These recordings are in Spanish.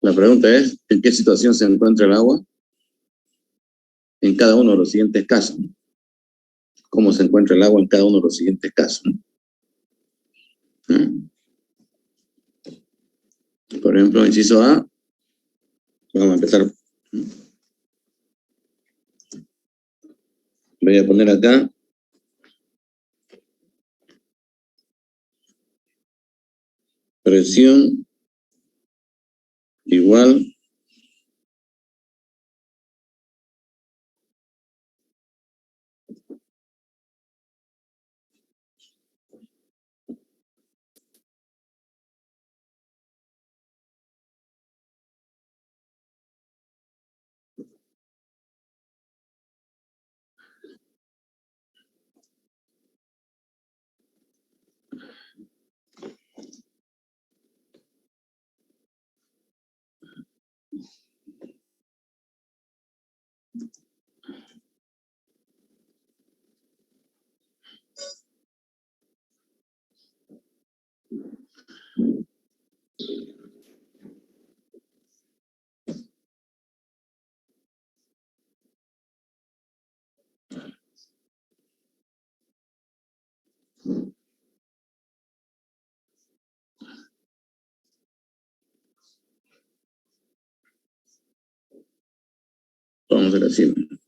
La pregunta es, ¿en qué situación se encuentra el agua? En cada uno de los siguientes casos. ¿Cómo se encuentra el agua en cada uno de los siguientes casos? Por ejemplo, inciso A, vamos a empezar. Voy a poner acá presión igual vamos a hacer así.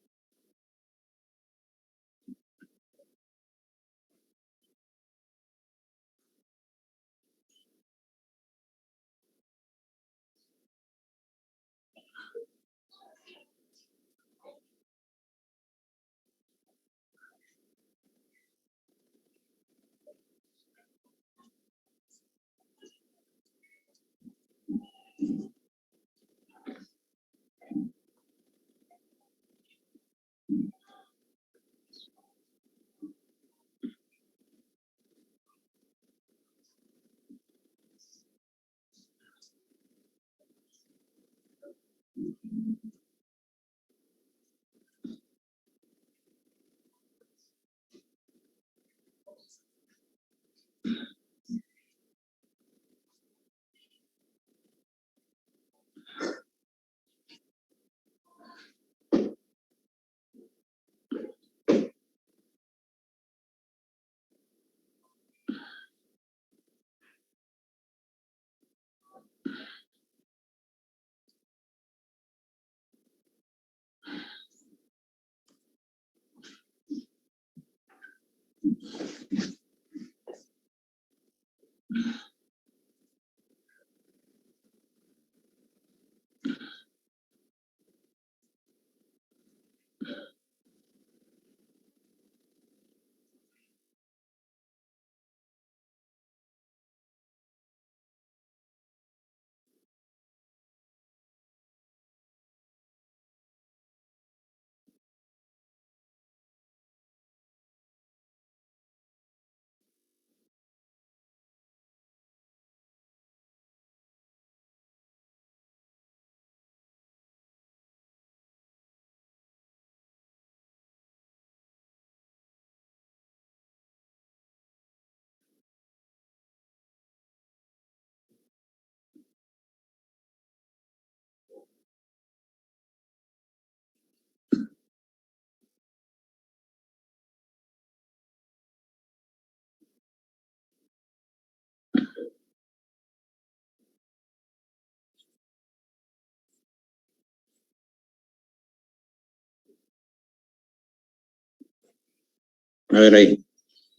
A ver ahí,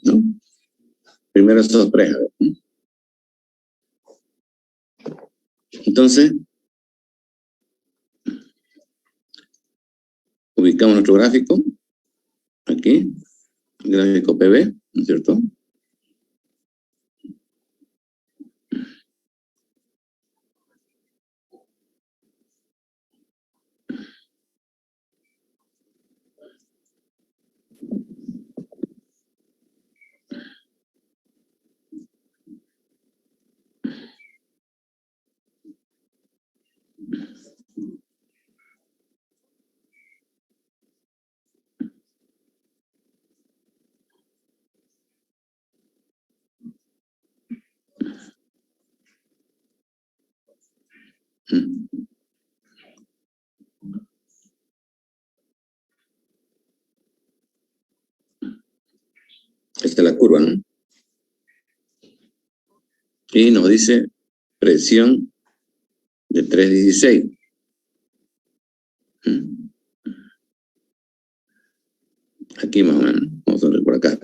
¿no? Primero sorpresa. Entonces, ubicamos nuestro gráfico, aquí, gráfico PV, ¿no es cierto? Esta es la curva, ¿no? Y nos dice presión de 316. Aquí más o menos. Vamos a ver por acá.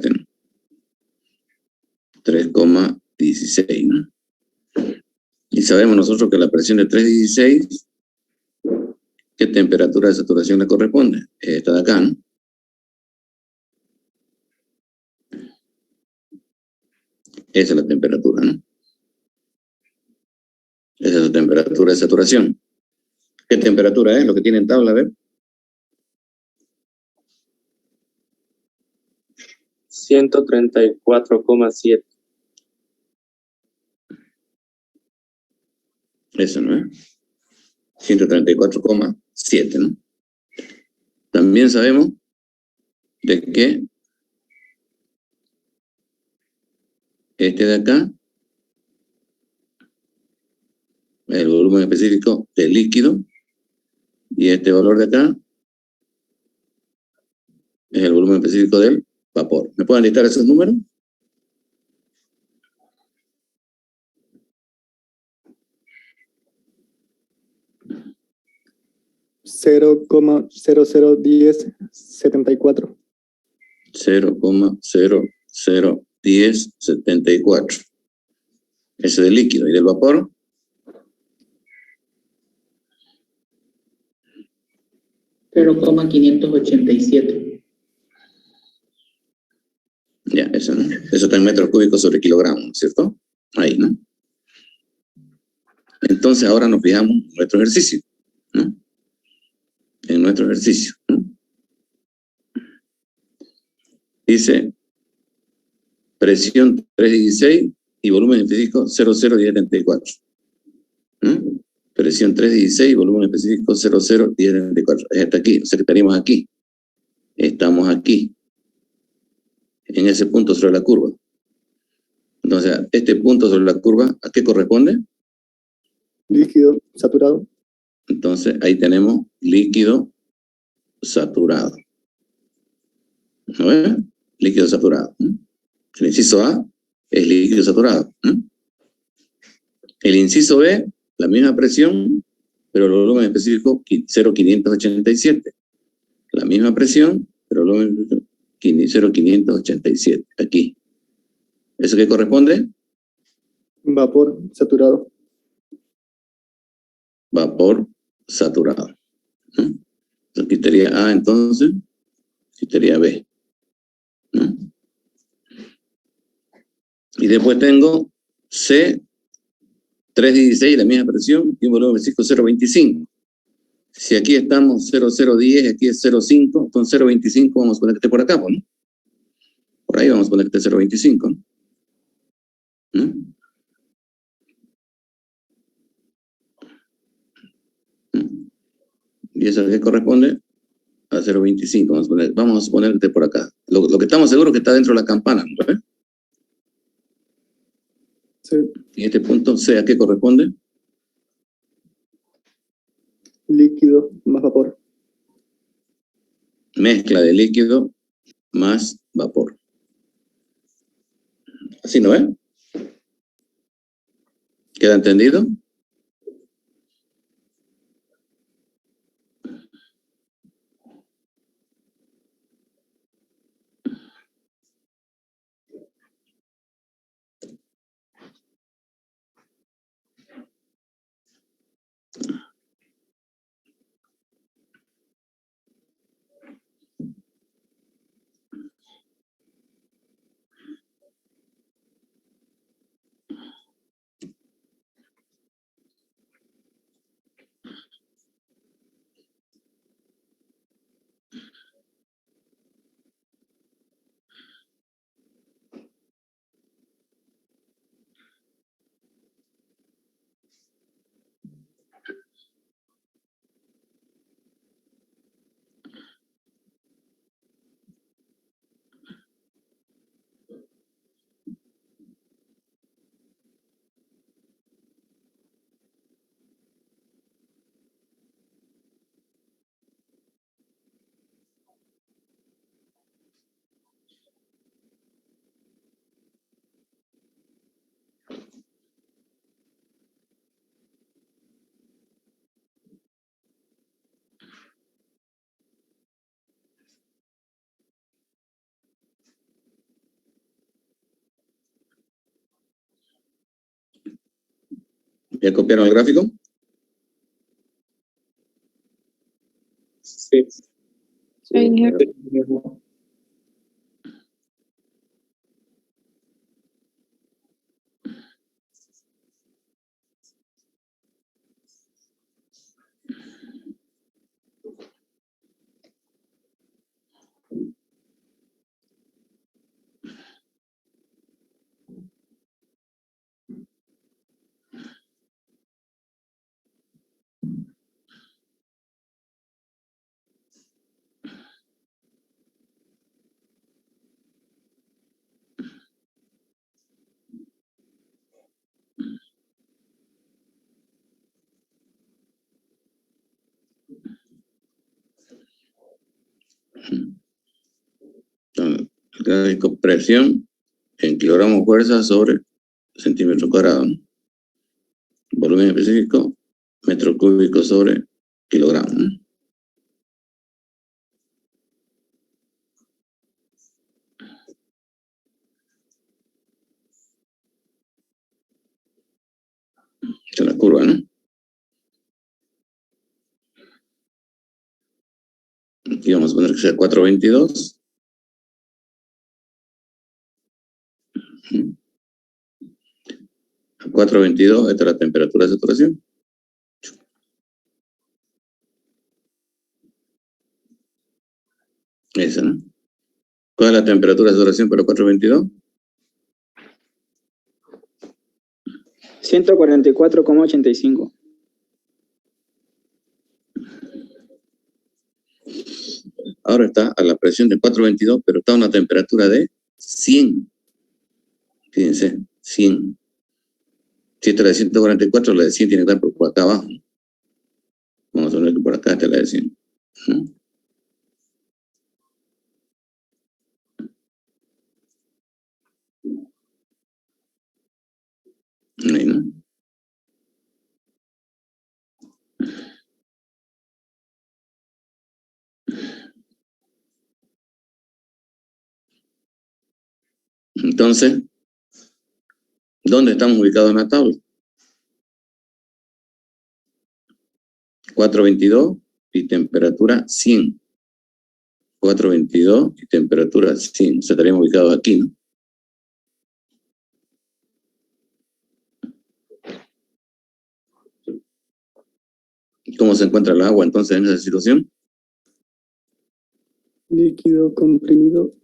3,16, ¿no? Y sabemos nosotros que la presión de 316, ¿qué temperatura de saturación le corresponde? Esta de acá, ¿no? Esa es la temperatura, ¿no? Esa es la temperatura de saturación. ¿Qué temperatura es? Lo que tiene en tabla, a ver. 134,7. Eso, ¿no es? 134,7, ¿no? También sabemos de que este de acá es el volumen específico del líquido y este valor de acá es el volumen específico del vapor. ¿Me pueden listar esos números? $0,001074. 0,001074. Ese del líquido. ¿Y del vapor? $0,587. Ya, eso, ¿no? Eso está en metros cúbicos sobre kilogramos, ¿cierto? Ahí, ¿no? Entonces ahora nos fijamos en nuestro ejercicio, ¿no? En nuestro ejercicio, ¿no? Dice presión 316 y volumen específico 0,01074. ¿Mm? Presión 316 y volumen específico 0,01074. Es hasta aquí, o sea que estaríamos aquí. Estamos aquí, en ese punto sobre la curva. Entonces, este punto sobre la curva, ¿a qué corresponde? Líquido saturado. Entonces, ahí tenemos líquido saturado. ¿No ves? Líquido saturado. El inciso A es líquido saturado. El inciso B, la misma presión, pero el volumen específico 0,587. La misma presión, pero el volumen específico 0,587. Aquí. ¿Eso qué corresponde? Vapor saturado. Vapor saturado. Aquí estaría A, entonces, aquí estaría B. Y después tengo C, 316, la misma presión, y un volumen específico 0,25. Si aquí estamos 0,010, aquí es 0,5, entonces 0,25 vamos a poner que esté por acá, ¿no? Por ahí vamos a poner que esté 0,25, ¿no? Y eso que corresponde a 0,25. Vamos a suponer que esté por acá. Lo que estamos seguros es que está dentro de la campana, ¿no? Sí. Y este punto C, ¿a qué corresponde? Líquido más vapor. Mezcla de líquido más vapor. ¿Así no es? ¿Queda entendido? ¿Ya copiaron el gráfico? Sí. Right here. El gráfico presión en kilogramos fuerza sobre centímetro cuadrado, ¿no? Volumen específico, metro cúbico sobre kilogramo, ¿no? Esta es la curva, ¿no? Aquí vamos a poner que sea 422. A 422, esta es la temperatura de saturación. Esa, ¿no? ¿Cuál es la temperatura de saturación para 422? 144,85. Ahora está a la presión de 422, pero está a una temperatura de 100. Fíjense, 100. Si esta es la de 144, la de 100 tiene que estar por acá abajo. Vamos a ver que por acá está la de 100. Ahí, ¿no? Entonces, ¿dónde estamos ubicados en la tabla? 422 y temperatura 100. 422 y temperatura 100. O sea, estaríamos ubicados aquí, ¿no? ¿Cómo se encuentra el agua entonces en esa situación? Líquido comprimido.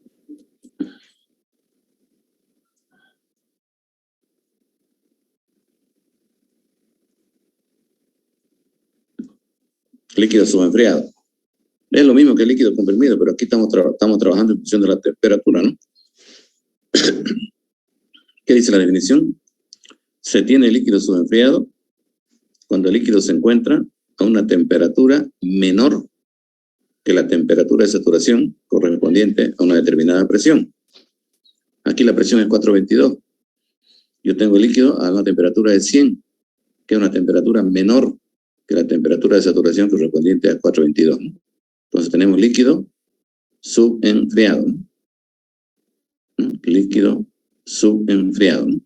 Líquido subenfriado. Es lo mismo que líquido comprimido, pero aquí estamos trabajando en función de la temperatura, ¿no? ¿Qué dice la definición? Se tiene líquido subenfriado cuando el líquido se encuentra a una temperatura menor que la temperatura de saturación correspondiente a una determinada presión. Aquí la presión es 422. Yo tengo el líquido a una temperatura de 100, que es una temperatura menor que la temperatura de saturación correspondiente a 422, ¿no? Entonces tenemos líquido subenfriado, ¿no? Líquido subenfriado, ¿no?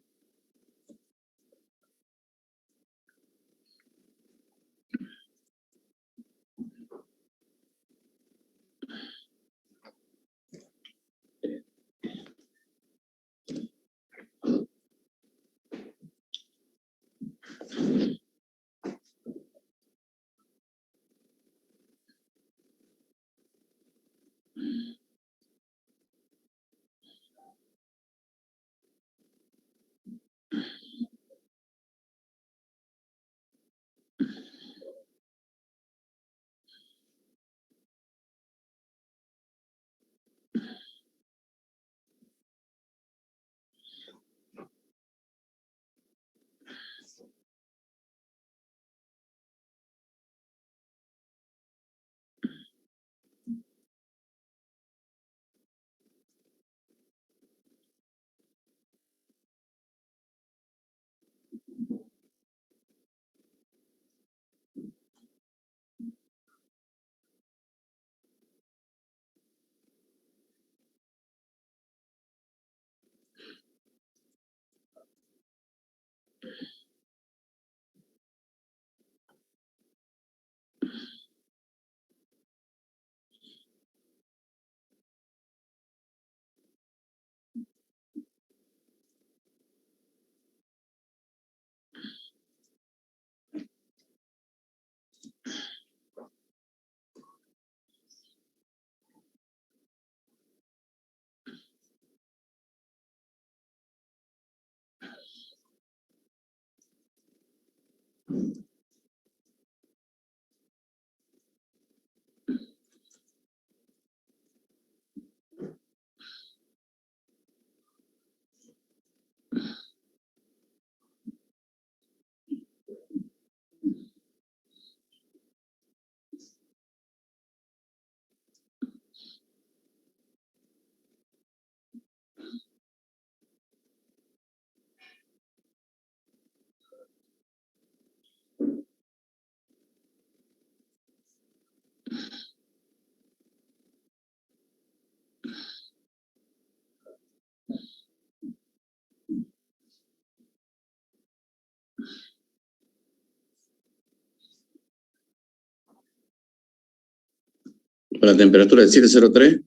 La temperatura de 703.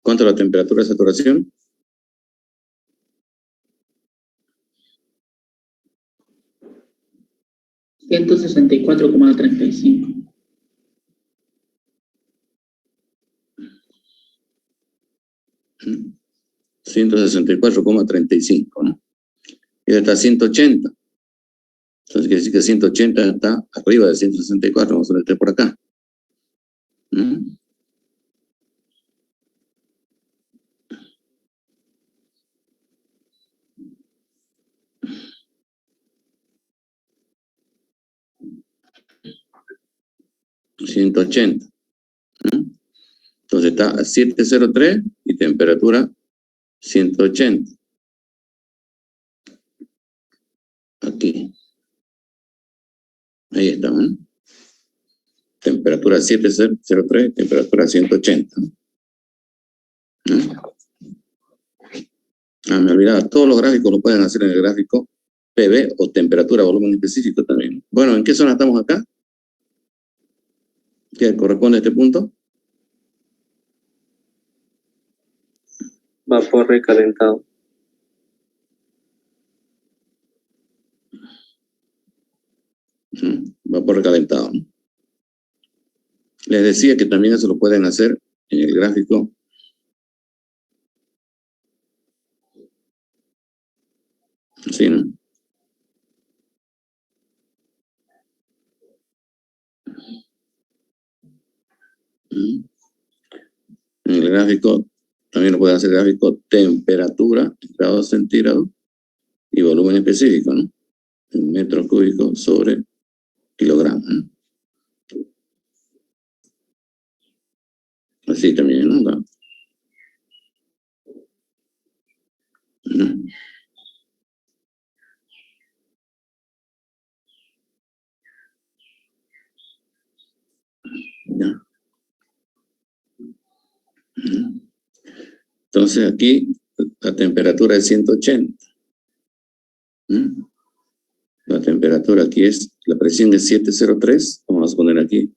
¿Cuánto es la temperatura de saturación? $164,35. 164,35, ¿no? Y está 180. Entonces quiere decir que 180 está arriba de 164. Vamos a meter por acá. ¿Mm? $180. ¿Mm? Entonces está a 703 y temperatura 180. Aquí. Ahí está, ¿no? Temperatura 703, temperatura 180. ¿No? Me olvidaba, todos los gráficos lo pueden hacer en el gráfico PV o temperatura, volumen específico también. Bueno, ¿en qué zona estamos acá? ¿Qué corresponde a este punto? Vapor recalentado. Vapor recalentado, ¿no? Les decía que también eso lo pueden hacer en el gráfico. Sí, ¿no? En el gráfico, también lo pueden hacer el gráfico temperatura, grados centígrados y volumen específico, ¿no? En metros cúbicos sobre kilogramos, ¿no? Así también, ¿no? ¿Ya? Entonces aquí la temperatura es 180. La temperatura aquí es, la presión es 703. Vamos a poner aquí,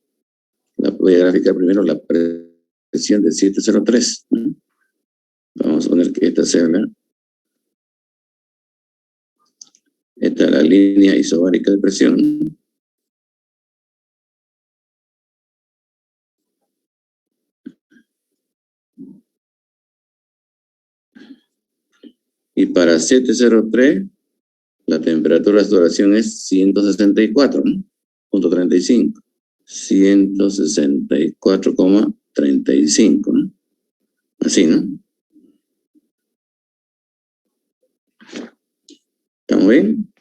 voy a graficar primero la presión de 703. Vamos a poner que esta sea esta es la línea isobárica de presión. Y para 703, la temperatura de saturación es 164.35. 164,35, ¿no? Así, ¿no? ¿Estamos bien?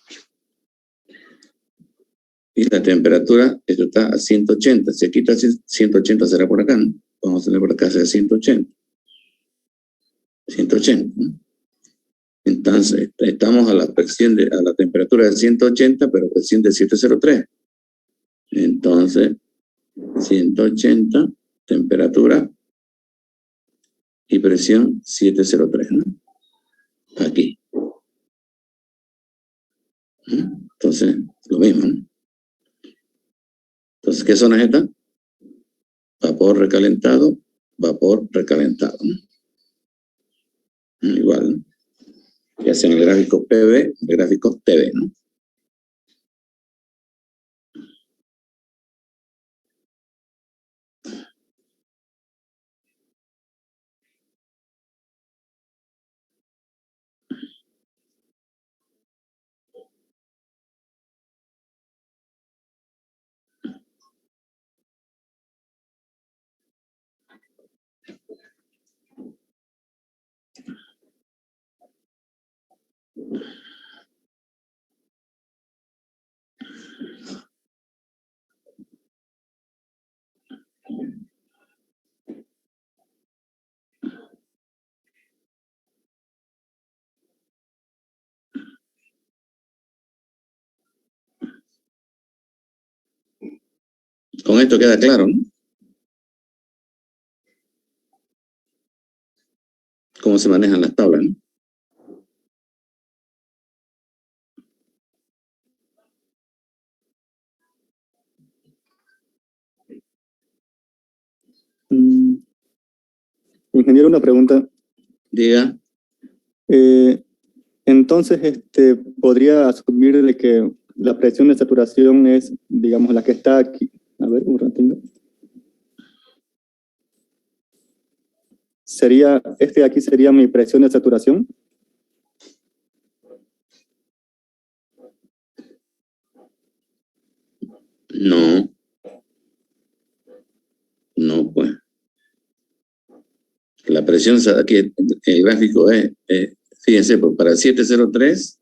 Y la temperatura, esto está a 180. Si aquí está 180, será por acá, ¿no? Vamos a tener por acá, será 180. 180, ¿no? Entonces, estamos a la presión a la temperatura de 180, pero presión de 703. Entonces, 180, temperatura y presión 703, ¿no? Aquí. Entonces, lo mismo, ¿no? Entonces, ¿qué zona es esta? Vapor recalentado, ¿no? Igual, ¿no? Ya sea en el gráfico PV, el gráfico TV, ¿no? Con esto queda claro, ¿no? Cómo se manejan las tablas, ¿no? Ingeniero, una pregunta. Diga. Entonces, podría asumir de que la presión de saturación es, digamos, la que está aquí. A ver, un ratito. Sería, de aquí sería mi presión de saturación. No. No, pues. La presión, aquí el gráfico es, fíjense, pues para 703,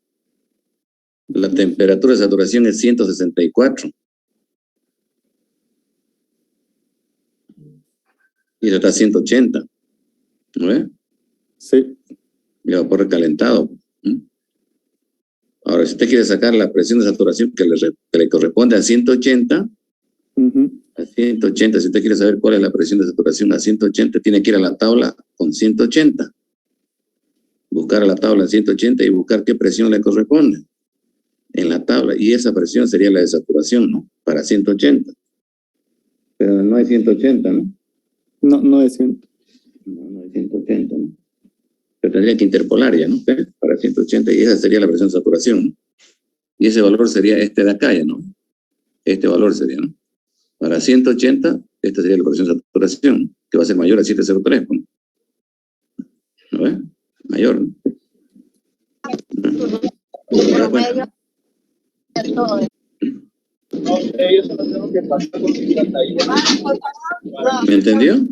la temperatura de saturación es 164. Y eso está a 180. ¿No ves? Sí. Y vapor recalentado. Ahora, si usted quiere sacar la presión de saturación que le corresponde a 180, a 180, si usted quiere saber cuál es la presión de saturación a 180, tiene que ir a la tabla con 180. Buscar a la tabla en 180 y buscar qué presión le corresponde en la tabla. Y esa presión sería la de saturación, ¿no? Para 180. Pero no hay 180, ¿no? No es 100. No hay 180, ¿no? Pero tendría que interpolar ya, ¿no? Para 180, y esa sería la presión de saturación, ¿no? Y ese valor sería este de acá, ya, ¿no? Este valor sería, ¿no? Para 180, esta sería la presión de saturación, que va a ser mayor a 703, ¿no? ¿No ves? Mayor, ¿no? ¿Me entendió?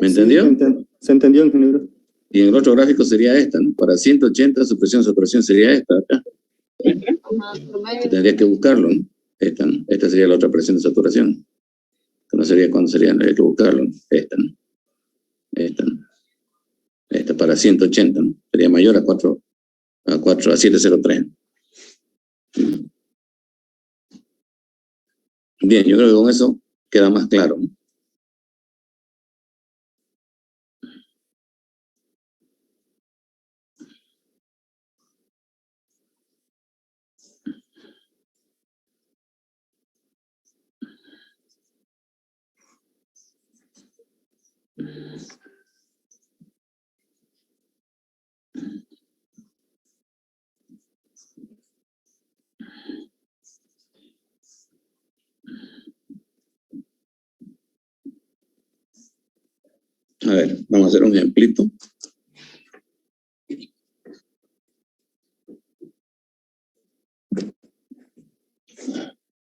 ¿Me entendió? Sí, se entendió, ingeniero. Y en el otro gráfico sería esta, ¿no? Para 180 su presión de saturación sería esta, acá. Tendría que buscarlo, ¿no? Esta, ¿no? Esta sería la otra presión de saturación. Que no sería cuándo sería, no hay que buscarlo, ¿no? Esta, ¿no? Esta, ¿no? Esta para 180, ¿no? Sería mayor a 703. Bien, yo creo que con eso queda más claro, ¿no? A ver, vamos a hacer un ejemplito.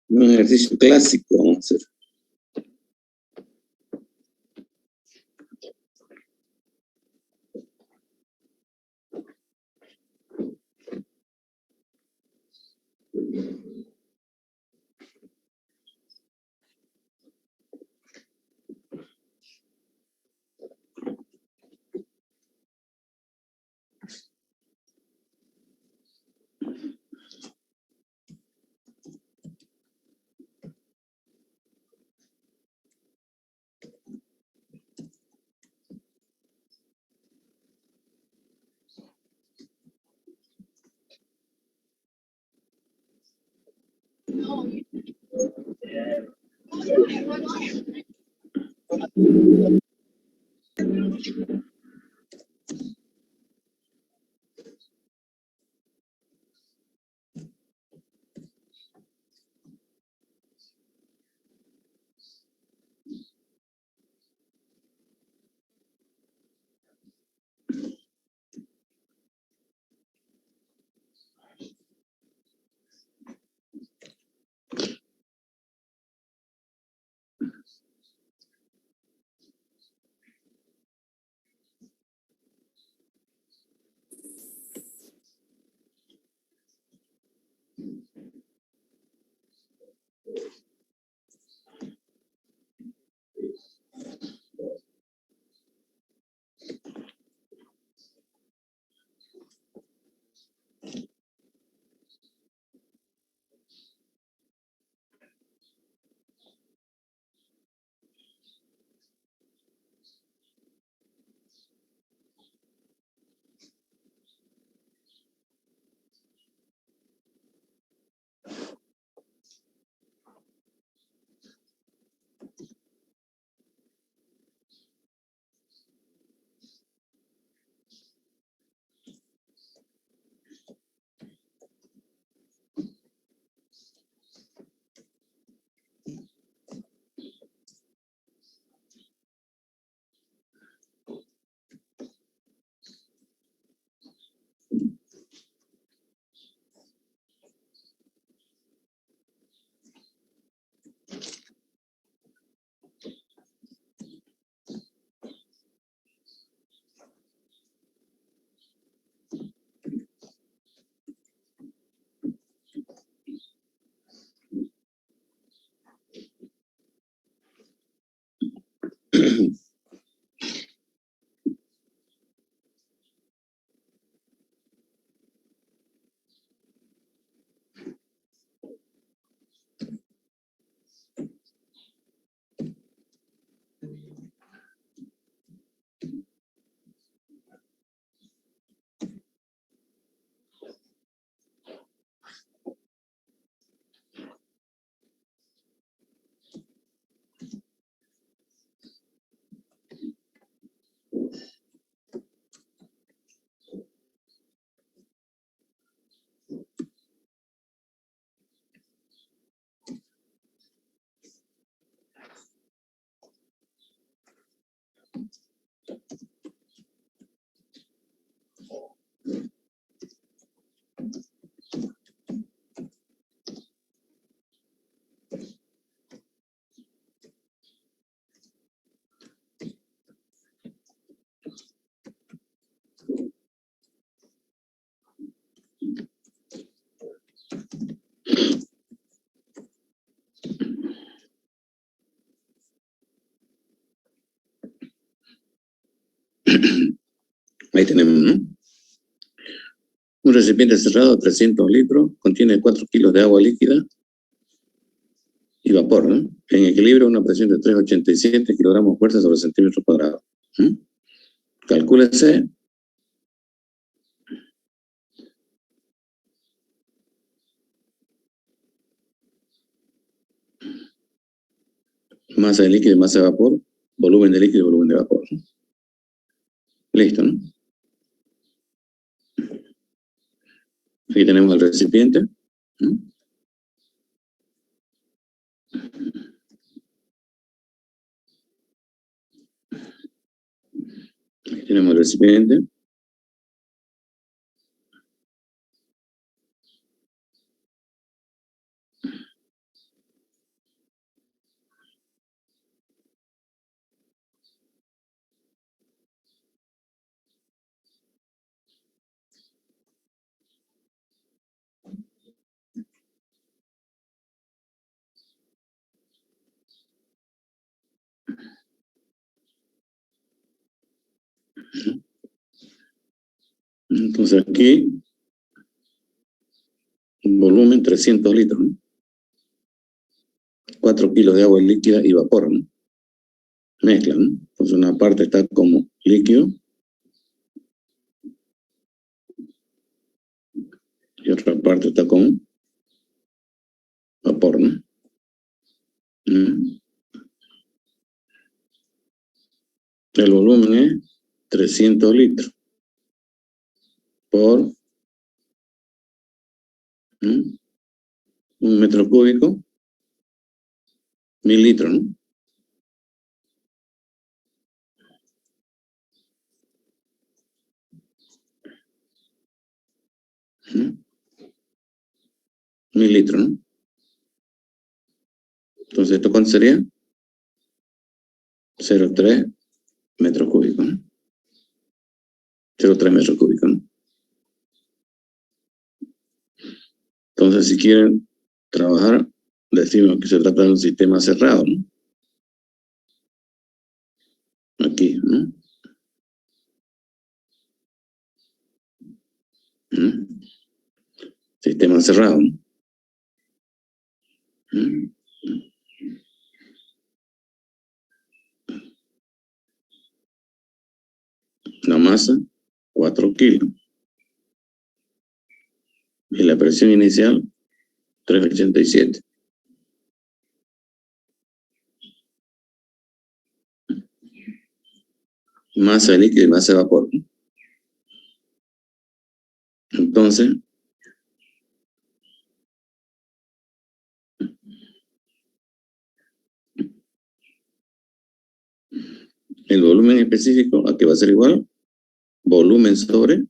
Un ejercicio clásico vamos a hacer. Ahí tenemos, ¿no? Un recipiente cerrado, 300 litros, contiene 4 kilos de agua líquida y vapor, ¿no? En equilibrio, una presión de 3,87 kilogramos fuerza sobre centímetro cuadrado. Calcúlese masa de líquido y masa de vapor, volumen de líquido y volumen de vapor, ¿no? Listo, ¿no? Aquí tenemos el recipiente. Aquí tenemos el recipiente. Entonces aquí, volumen 300 litros, ¿no? 4 kilos de agua líquida y vapor, ¿no? Mezcla, ¿no? Entonces una parte está como líquido y otra parte está como vapor, ¿no? El volumen es 300 litros por 1 metro cúbico, 1000 litros, ¿no? ¿Mm? 1000 litros, ¿no? Entonces, ¿esto cuánto sería? 0,3 metros cúbicos, ¿no? 0,3 metros cúbicos, ¿no? Entonces, si quieren trabajar, decimos que se trata de un sistema cerrado, ¿no? Aquí, ¿no? Sistema cerrado, ¿no? La masa, 4 kilos. Y la presión inicial, 3,87. Masa de líquido y masa de vapor, ¿no? Entonces, el volumen específico, ¿a qué va a ser igual? Volumen sobre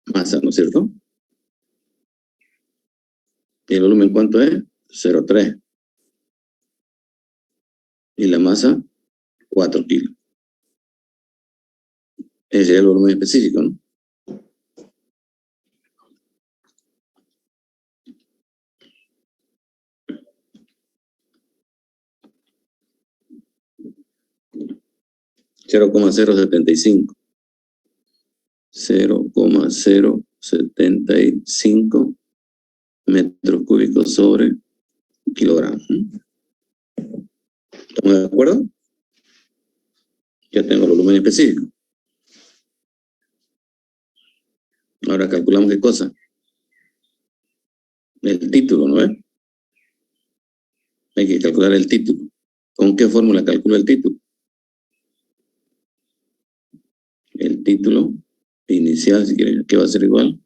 masa, ¿no es cierto? ¿Y el volumen cuánto es? 0,3. Y la masa, 4 kilos. Ese es el volumen específico, ¿no? 0,075. 0,075 metros cúbicos sobre kilogramos. ¿Estamos de acuerdo? Ya tengo el volumen específico. Ahora calculamos qué cosa. El título, ¿no es? Hay que calcular el título. ¿Con qué fórmula calculo el título? El título inicial, si quieren, que va a ser igual.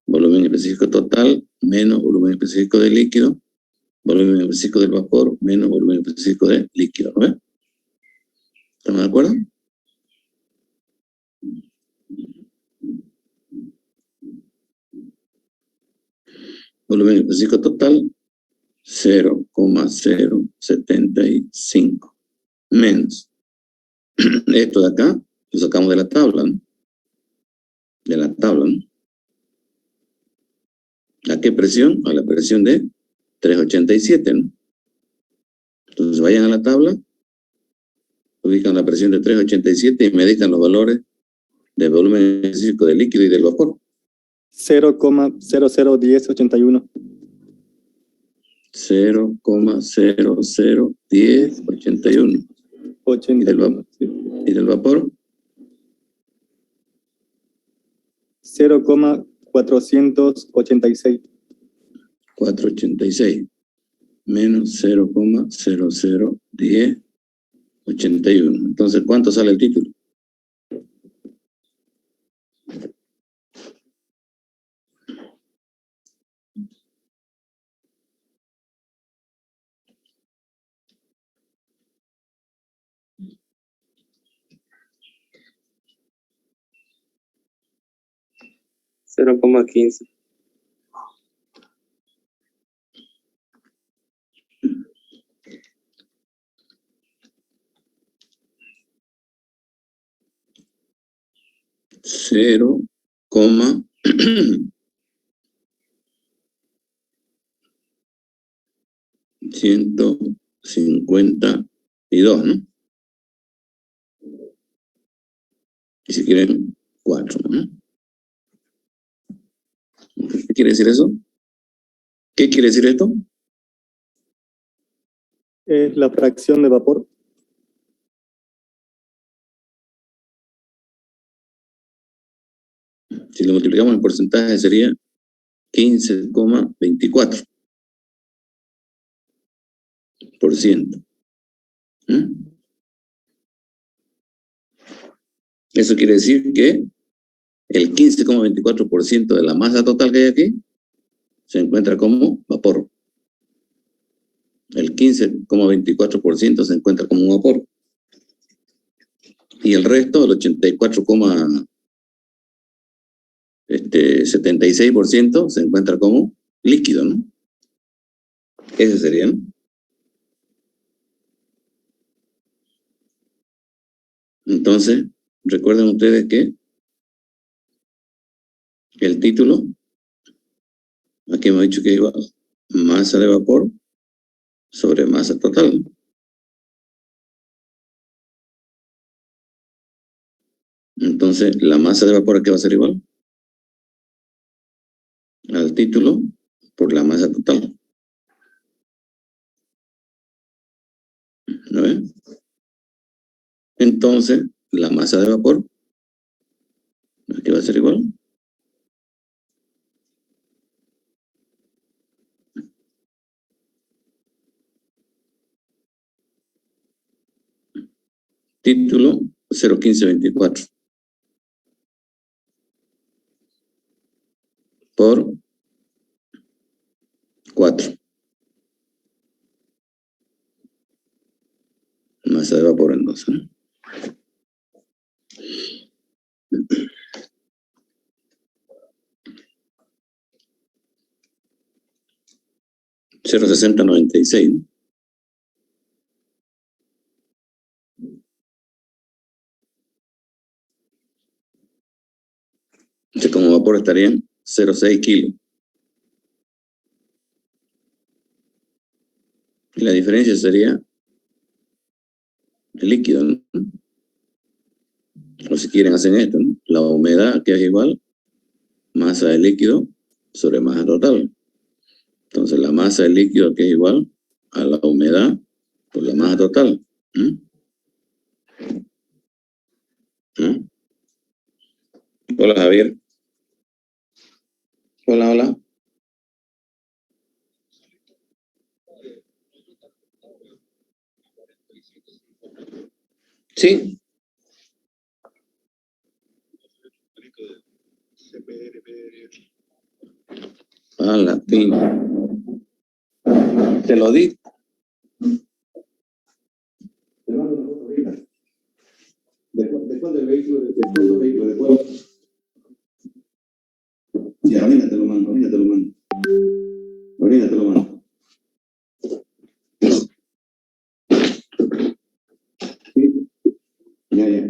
Volumen específico total menos volumen específico de líquido, volumen específico del vapor menos volumen específico de líquido, ¿no ves? ¿Estamos de acuerdo? Volumen específico total 0,075 menos esto de acá lo sacamos de la tabla, ¿no? De la tabla, ¿no? ¿A qué presión? A la presión de 387, ¿no? Entonces vayan a la tabla, ubican la presión de 387 y medican los valores del volumen específico del líquido y del vapor. 0,001081. 0,001081. ¿Y del vapor? 0,486. 486 menos 0,001081. Entonces, ¿cuánto sale el título? $0,15. Cero coma 152, ¿no? Y si quieren, 4, ¿no? ¿Qué quiere decir eso? ¿Qué quiere decir esto? Es la fracción de vapor. Si lo multiplicamos en porcentaje sería 15,24%. Eso quiere decir que el 15,24% de la masa total que hay aquí se encuentra como vapor. El 15,24% se encuentra como un vapor. Y el resto, el 84,76% se encuentra como líquido, ¿no? Ese sería, ¿no? Entonces, recuerden ustedes que el título, aquí hemos dicho que iba masa de vapor sobre masa total. Entonces, la masa de vapor aquí va a ser igual al título por la masa total. ¿No ven? Entonces, la masa de vapor aquí va a ser igual título 0,1524 por 4. Masa de vapor entonces, ¿no? $0,6096. Entonces, como vapor estarían 0,6 kilos. Y la diferencia sería el líquido, ¿no? O si quieren hacen esto, ¿no? La humedad, que es igual, masa del líquido sobre masa total. Entonces la masa del líquido, que es igual a la humedad por la masa total. ¿Mm? ¿Mm? Hola, Javier. Hola, hola. Sí. Ah, la pinta. Te lo di. Te mando una foto ahorita. ¿De cuál del vehículo? ¿De cuál vehículo? ¿De cuál? Sí, ahorita te lo mando, ahorita te lo mando. Ahorita te lo mando. Sí. Ya.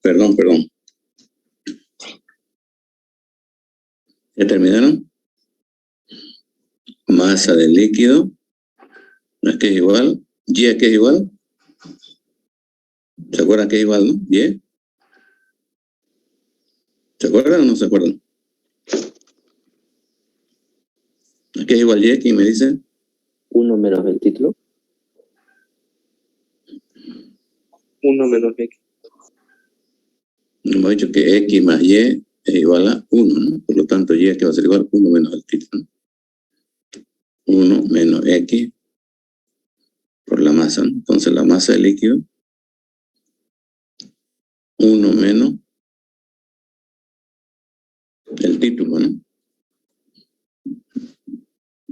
Perdón. ¿Ya terminaron? Masa del líquido. ¿No es que es igual? ¿Y es que es igual? ¿Se acuerdan que es igual, no? ¿Y? ¿Se acuerdan o no se acuerdan? ¿Es que es igual Y? ¿Quién me dice? 1 menos el título. 1 menos X. Hemos dicho que X más Y es igual a 1, ¿no? Por lo tanto, Y es que va a ser igual a 1 menos el título, ¿no? 1 menos X por la masa, ¿no? Entonces, la masa del líquido, 1 menos el título, ¿no?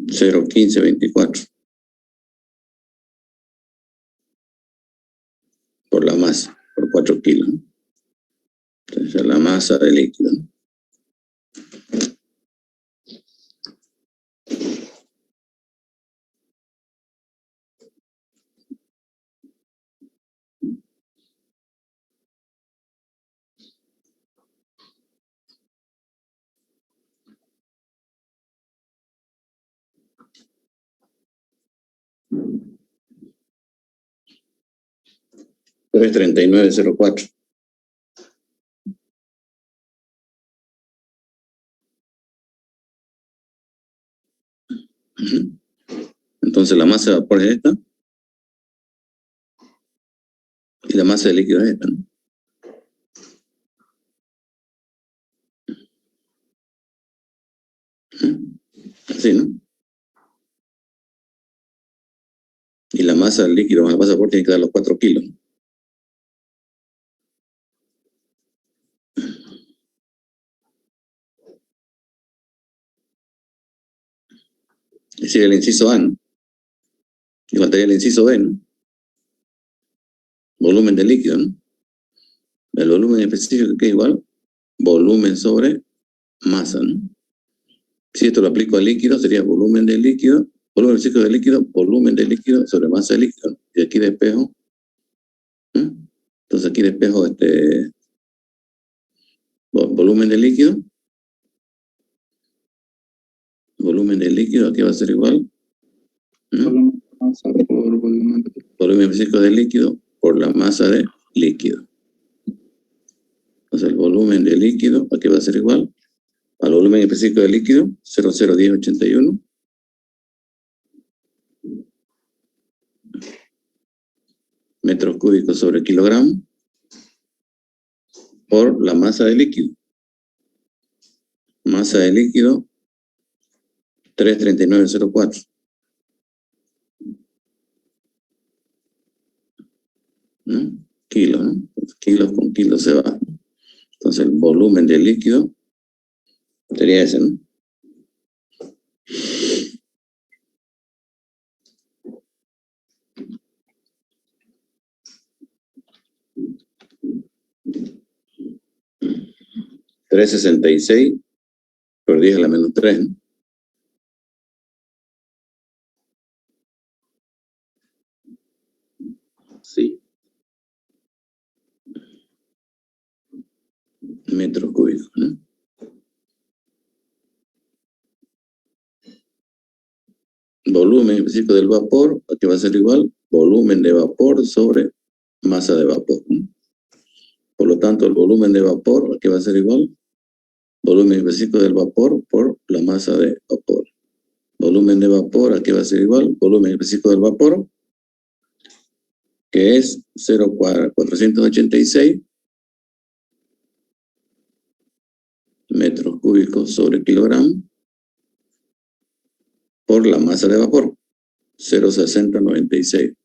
0,1524 por la masa, por 4 kilos. Entonces, la masa del líquido. Es 3904. Entonces la masa de vapor es esta y la masa de líquido es esta, ¿no? Así, ¿no? Y la masa del líquido más la masa de vapor tiene que dar los 4 kilos. Es decir, el inciso A, ¿no? Y faltaría el inciso B, ¿no? Volumen del líquido, ¿no? El volumen específico que es igual volumen sobre masa, ¿no? Si esto lo aplico al líquido, sería volumen del líquido, volumen específico del líquido, volumen del líquido sobre masa del líquido. Y aquí despejo, ¿no? Entonces aquí despejo volumen del líquido. Volumen del líquido, aquí va a ser igual, ¿no? Volumen específico del líquido por la masa de líquido. Entonces el volumen del líquido, aquí va a ser igual al volumen específico del líquido, 0,01081. Metros cúbicos sobre kilogramo por la masa de líquido. Masa de líquido, 33904. ¿No? Kilos, ¿no? Kilos con kilos se va. Entonces el volumen del líquido sería ese, ¿no? $366 por 10 a la menos 3, ¿no? Sí. Metros cúbicos, ¿no? Volumen específico del vapor, aquí va a ser igual, volumen de vapor sobre masa de vapor, ¿no? Por lo tanto, el volumen de vapor, aquí va a ser igual, volumen específico del vapor por la masa de vapor. Volumen de vapor, aquí va a ser igual, volumen específico del vapor, que es 0,486 metros cúbicos sobre kilogramo por la masa de vapor, 0,6096.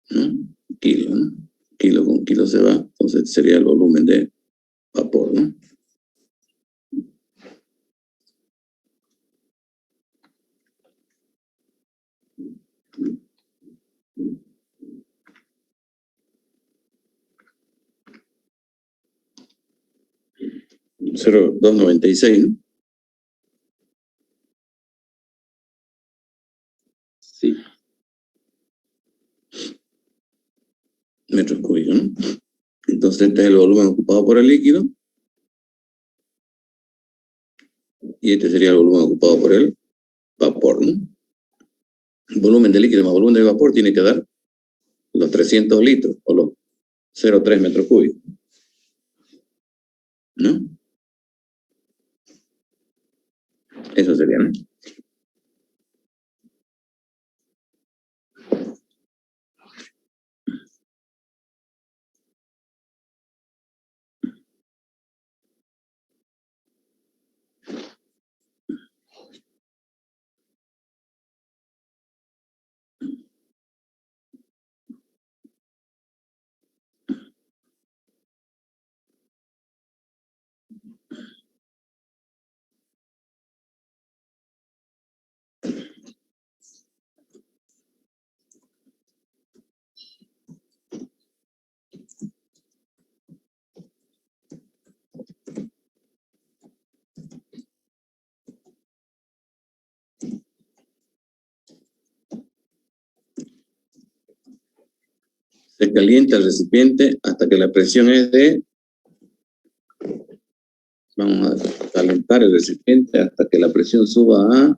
¿No? Kilo, ¿no? Kilo con kilo se va, entonces sería el volumen de vapor, ¿no? $0,296, ¿no? Sí. Metros cúbicos, ¿no? Entonces este es el volumen ocupado por el líquido y este sería el volumen ocupado por el vapor, ¿no? El volumen de líquido más volumen de vapor tiene que dar los 300 litros o los 0,3 metros cúbicos, ¿no? Eso sería, ¿no? Se calienta el recipiente hasta que la presión es de... Vamos a calentar el recipiente hasta que la presión suba a...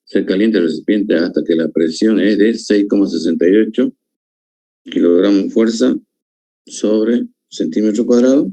Se calienta el recipiente hasta que la presión es de 6,68 kilogramos fuerza sobre centímetro cuadrado.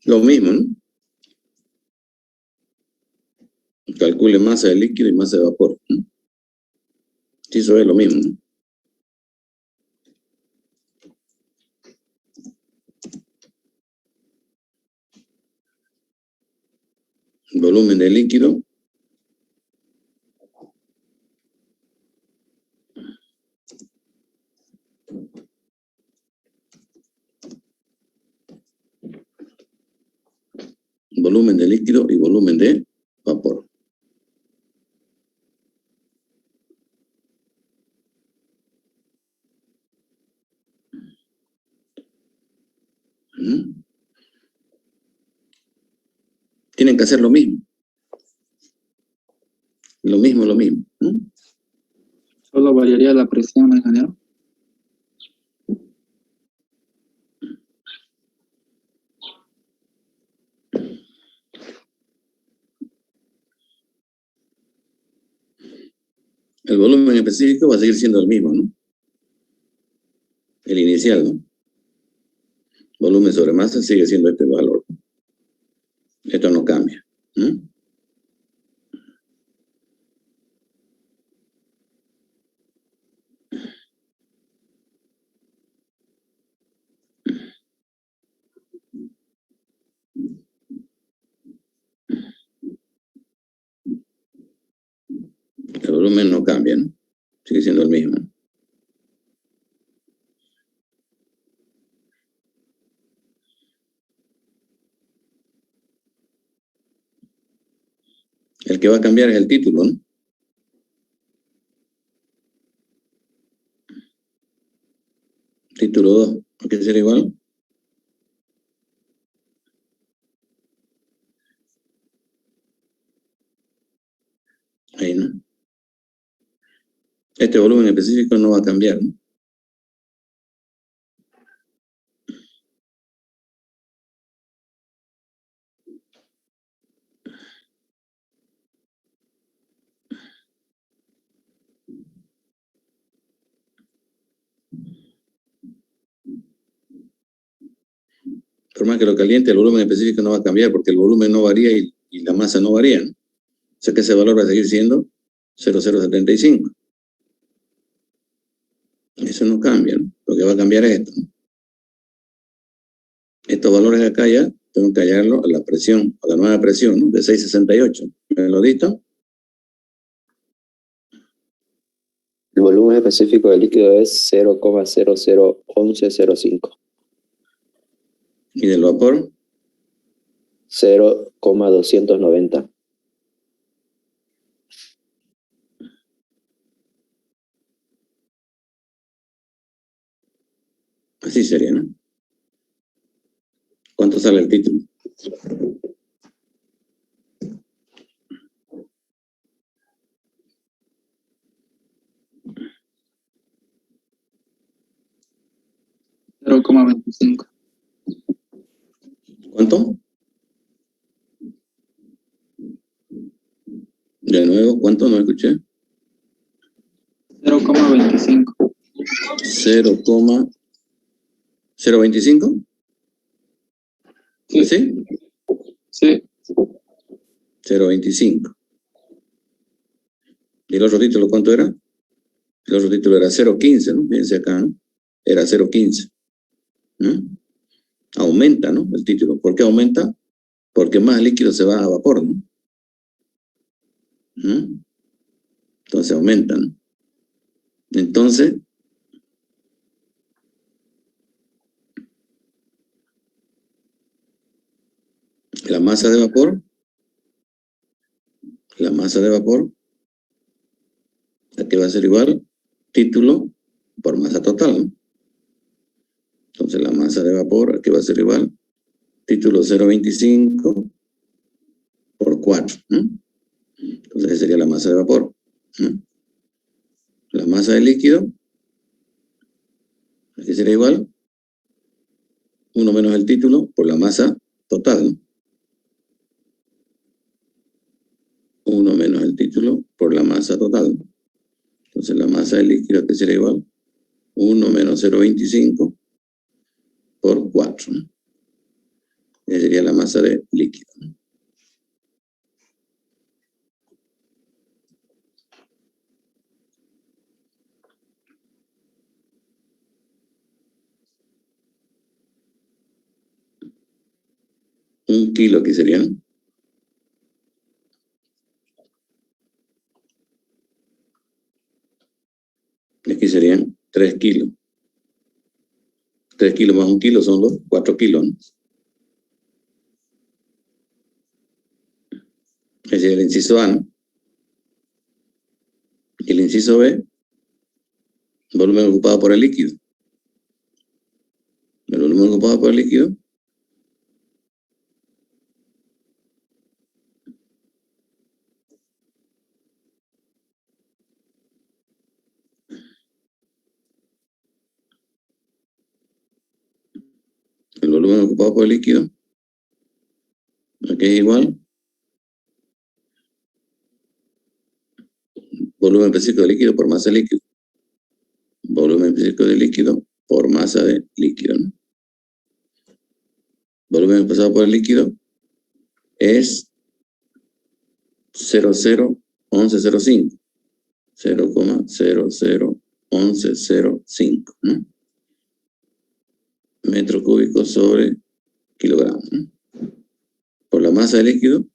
Lo mismo, ¿no? Calcule masa de líquido y masa de vapor, ¿no? Sí, eso es lo mismo, ¿no? Volumen de líquido y volumen de vapor. Tienen que hacer lo mismo. Lo mismo. Solo variaría la presión, ingeniero. El volumen específico va a seguir siendo el mismo, ¿no? El inicial, ¿no? Volumen sobre masa sigue siendo este valor. Esto no cambia. El volumen no cambia, ¿no? Sigue siendo el mismo. El que va a cambiar es el título, ¿no? Título 2, ¿por qué será igual? Ahí, ¿no? Este volumen específico no va a cambiar, ¿no? Por más que lo caliente, el volumen específico no va a cambiar porque el volumen no varía y la masa no varía, ¿no? O sea que ese valor va a seguir siendo 0,075. Eso no cambia, ¿no? Lo que va a cambiar es esto, ¿no? Estos valores de acá ya tengo que hallarlo a la presión, a la nueva presión, ¿no? De 6,68. ¿Me lo dicto? El volumen específico del líquido es 0,001105. ¿Y del vapor? 0,290. Así sería, ¿no? ¿Cuánto sale el título? $0,25. ¿Cuánto? De nuevo, ¿cuánto? No escuché. 0,25. 0,025. Sí. ¿Sí? Sí. 0,25. ¿Y el otro título cuánto era? El otro título era 0,15, ¿no? Fíjense acá, ¿no? Era 0,15. ¿No? Aumenta, ¿no? El título. ¿Por qué aumenta? Porque más líquido se va a vapor, ¿no? ¿No? Entonces aumenta, ¿no? Entonces, la masa de vapor, ¿a qué va a ser igual? Título por masa total, ¿no? Entonces la masa de vapor, ¿a qué va a ser igual? Título 0,25 por 4, ¿no? Entonces esa sería la masa de vapor, ¿no? La masa de líquido, ¿a qué sería igual? 1 menos el título por la masa total, ¿no? 1 menos el título por la masa total. Entonces la masa de líquido, ¿a qué sería igual? 1 menos 0,25 por 4, ¿no? Esa sería la masa de líquido, ¿no? Un kilo aquí serían. Aquí serían 3 kilos. 3 kilos más 1 kilo son los 4 kilos, ¿no? Ese es el inciso A, ¿no? Y el inciso B, volumen ocupado por el líquido. El volumen ocupado por el líquido aquí es igual volumen específico de líquido por masa de líquido. Volumen específico de líquido por masa de líquido, ¿no? Volumen pasado por el líquido es 0,01105. 0,001105, ¿no? Metro cúbico sobre kilogramo, ¿no? Por la masa de líquido,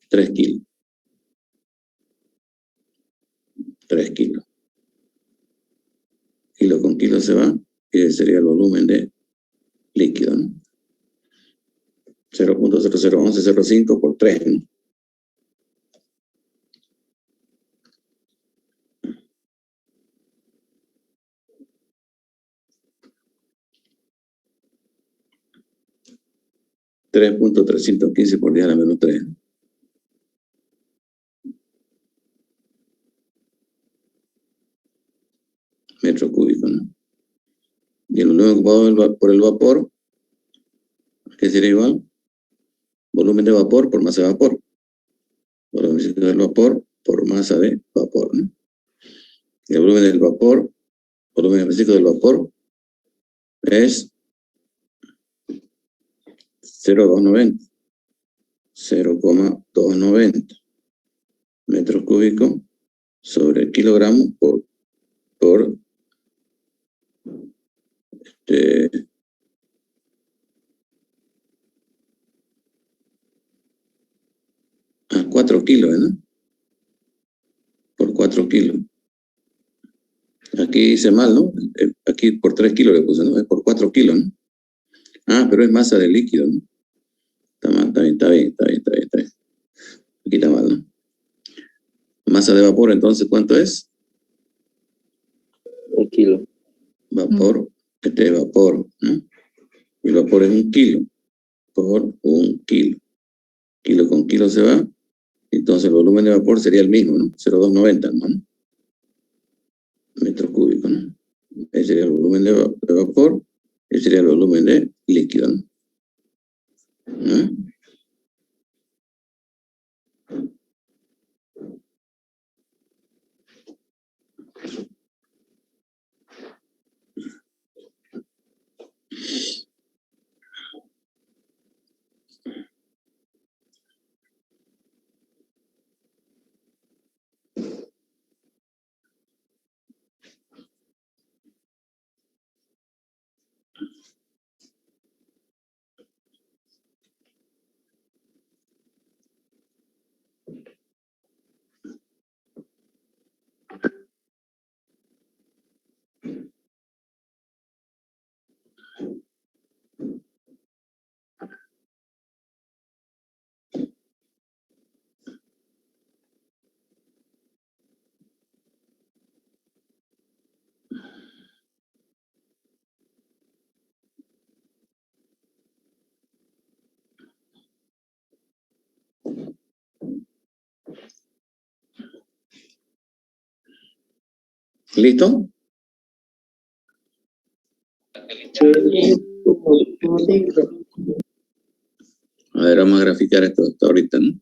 3 kilos. 3 kilos. Kilo con kilo se va, y ese sería el volumen de líquido, ¿no? 0,001105 por 3, ¿no? .315 por 10 a la menos 3. Metro cúbico, ¿no? Y el volumen ocupado por el vapor, ¿qué sería igual? Volumen de vapor por masa de vapor. Volumen del vapor por masa de vapor, ¿no? Y el volumen del vapor, volumen específico del vapor, es 0,290. 0,290 metros cúbicos sobre kilogramo por a 4 kilos, ¿no? Por 4 kilos. Aquí hice mal, ¿no? Aquí por 3 kilos le puse, ¿no? Es por 4 kilos, ¿no? Ah, pero es masa de líquido, ¿no? Está bien. Aquí está mal, ¿no? Masa de vapor, entonces, ¿cuánto es? 1 kilo. Vapor, este es vapor, ¿no? Y el vapor es 1 kilo por 1 kilo. Kilo con kilo se va, entonces el volumen de vapor sería el mismo, ¿no? 0,290, ¿no? Metros cúbicos, ¿no? Ese sería el volumen de vapor, ese sería el volumen de líquido, ¿no? ¿Listo? A ver, vamos a graficar esto hasta ahorita, ¿no?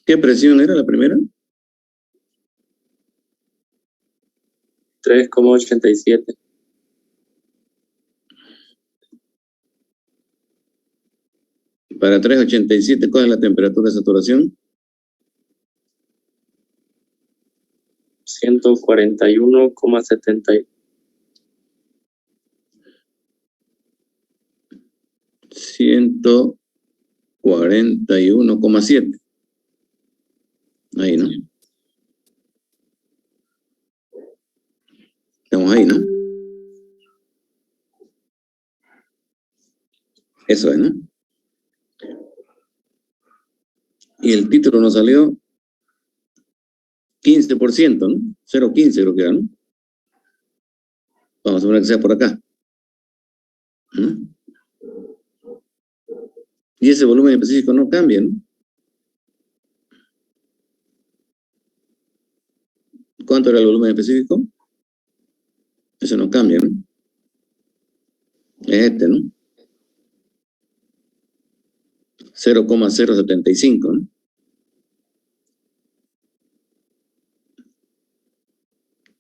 ¿Qué presión era la primera? 3,87. Para 387, ¿cuál es la temperatura de saturación? 141,70. 141,7. Ahí, ¿no? Estamos ahí, ¿no? Eso es, ¿no? Y el título nos salió 15%, ¿no? 0,15 creo que era, ¿no? Vamos a poner que sea por acá. ¿No? Y ese volumen específico no cambia, ¿no? ¿Cuánto era el volumen específico? Eso no cambia, ¿no? Es este, ¿no? 0,075, ¿no?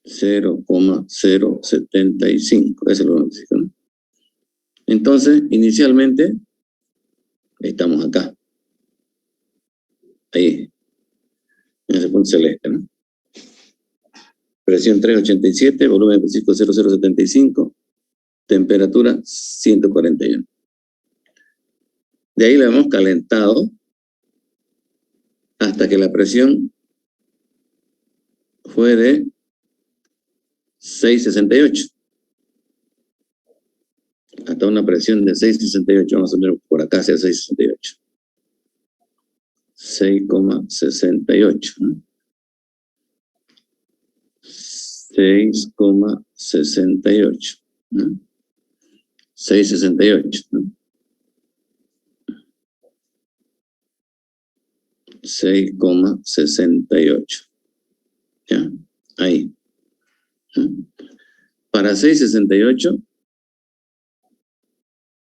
0,075, ese es el volumen específico, ¿no? Entonces, inicialmente, estamos acá. Ahí, en ese punto celeste, ¿no? Presión 387, volumen específico 0,075, temperatura 141. De ahí la hemos calentado hasta que la presión fue de 6,68. Hasta una presión de 6,68, vamos a ver por acá. acá hacia 6,68. 6,68. ¿no? 6,68. ¿no? 6,68. ¿no? 6,68. ¿Ya? Ahí. ¿no? Para 6,68,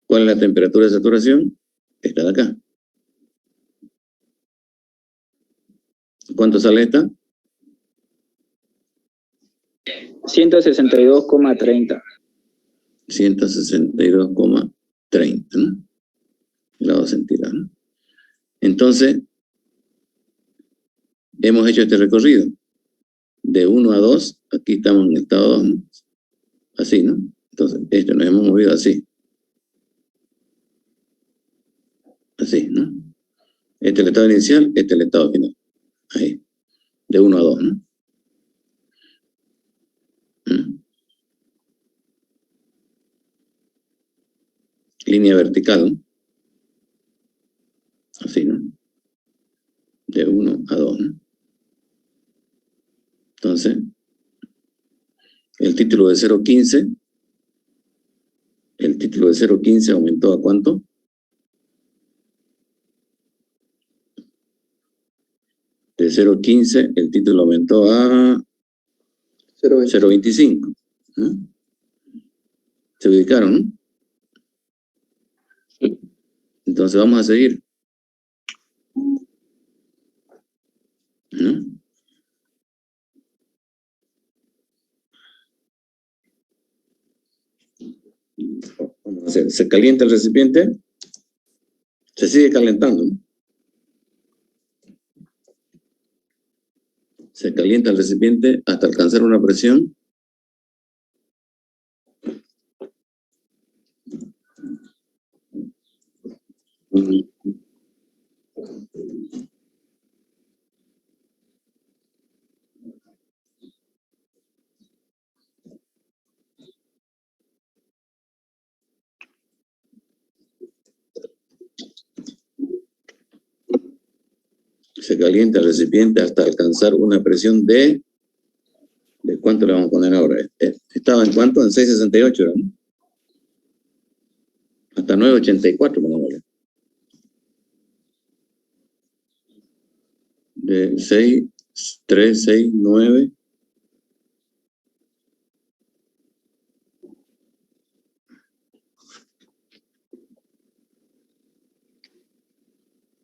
¿cuál es la temperatura de saturación? Esta de acá. ¿Cuánto sale esta? 162,30. 162,30, ¿no? Grados centígrados, ¿no? Entonces, hemos hecho este recorrido. De 1 a 2, aquí estamos en estado 2, ¿no? Así, ¿no? Entonces, nos hemos movido así. Así, ¿no? Este es el estado inicial, este es el estado final. Ahí. De 1 a 2, ¿no? Línea vertical, ¿no? Así, ¿no? De 1 a 2, ¿no? Entonces, el título de 0,15, aumentó ¿a cuánto? De 0,15, el título aumentó a 0,25. ¿no? ¿Se ubicaron, no? Entonces vamos a seguir. ¿No? Vamos a hacer. Se calienta el recipiente. Se sigue calentando, ¿no? Se calienta el recipiente hasta alcanzar una presión. Se calienta el recipiente hasta alcanzar una presión de ¿cuánto le vamos a poner ahora? ¿Estaba en cuánto? En 6,68, ¿no? Hasta 9,84, pongámosle. De 6, 3, 6, 9.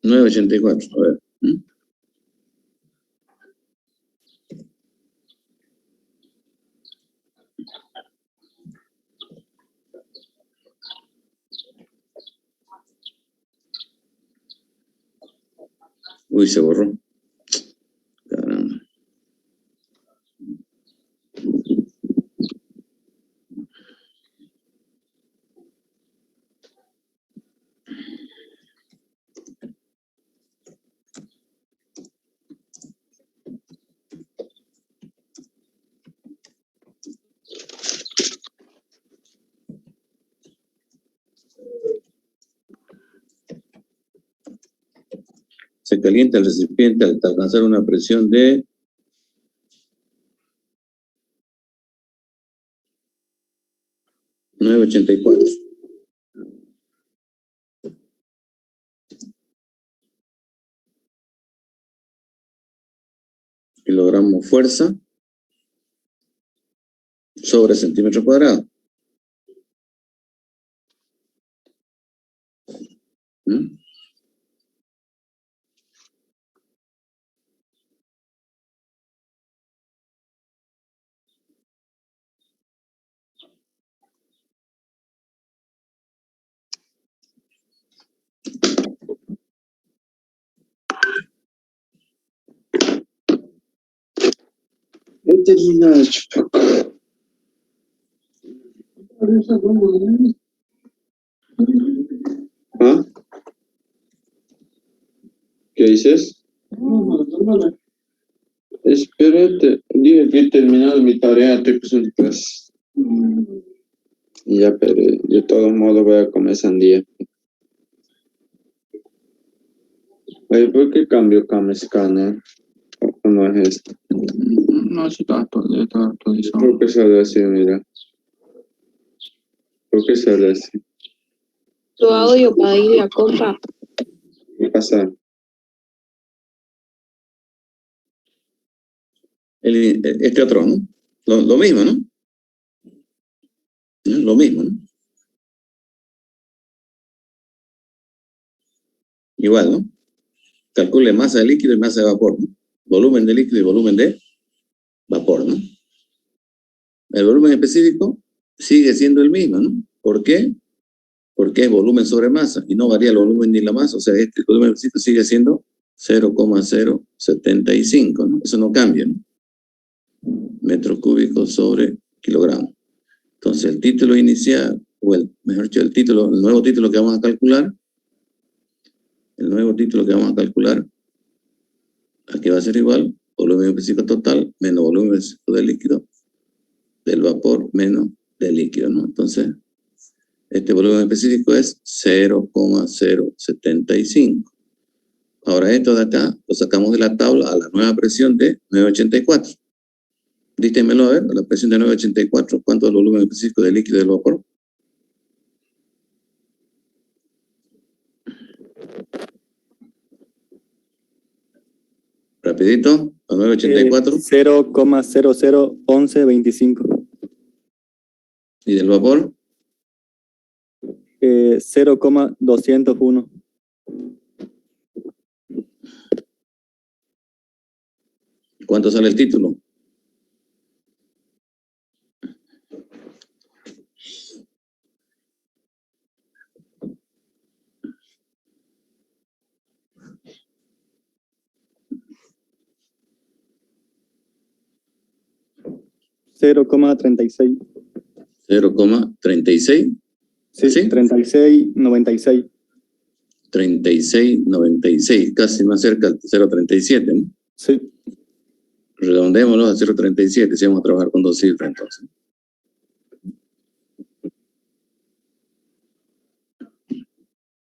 $9,84, a ver. Uy, se borró. Caramba. Se calienta el recipiente hasta alcanzar una presión de 9,84. Kilogramos fuerza sobre centímetro cuadrado. ¿Mm? ¿Ah? ¿Qué dices? Espérate, dije que he terminado mi tarea, estoy presente en clase. Ya, pero de todos modos voy a comer sandía. Oye, ¿por qué cambio escáner? No es esto. No, eso está actualizado. ¿Por qué sale así, mira? ¿Por qué sale así? Tu audio para ir a compra. ¿Qué pasa? Este otro, ¿no? Lo mismo, ¿no? Lo mismo, ¿no? Igual, ¿no? Calcule masa de líquido y masa de vapor, ¿no? Volumen de líquido y volumen de vapor, ¿no? El volumen específico sigue siendo el mismo, ¿no? ¿Por qué? Porque es volumen sobre masa y no varía el volumen ni la masa. O sea, este volumen específico sigue siendo 0,075, ¿no? Eso no cambia, ¿no? Metros cúbicos sobre kilogramo. Entonces, el título inicial, o mejor dicho, el nuevo título que vamos a calcular, aquí va a ser igual, volumen específico total menos volumen específico del líquido, del vapor menos del líquido, ¿no? Entonces, este volumen específico es 0,075. Ahora esto de acá lo sacamos de la tabla a la nueva presión de 984. Dístemelo a ver, a la presión de 984, ¿cuánto es el volumen específico del líquido y del vapor? Rapidito, a 984. 0,001125. ¿Y del vapor? 0,201. ¿Cuánto sale el título? $0,36. 0,36. Sí, ¿Sí? 36,96. 36,96, casi más cerca del 0,37, ¿no? Sí. Redondémoslo a 0,37, si vamos a trabajar con dos cifras entonces.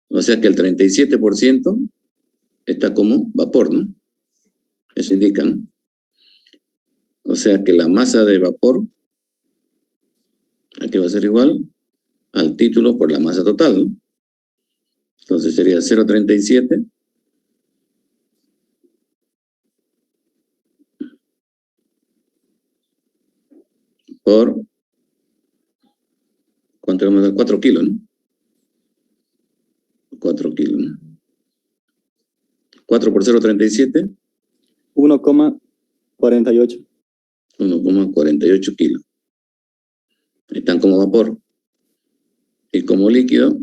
O sea que el 37% está como vapor, ¿no? Eso indica, ¿no? O sea que la masa de vapor aquí va a ser igual al título por la masa total, ¿no? Entonces sería 0,37 por, ¿cuánto vamos a dar? 4 kilos, ¿no? 4 kilos, ¿no? 4 por 0,37. 1,48. 1,48 kilos. Están como vapor. Y como líquido,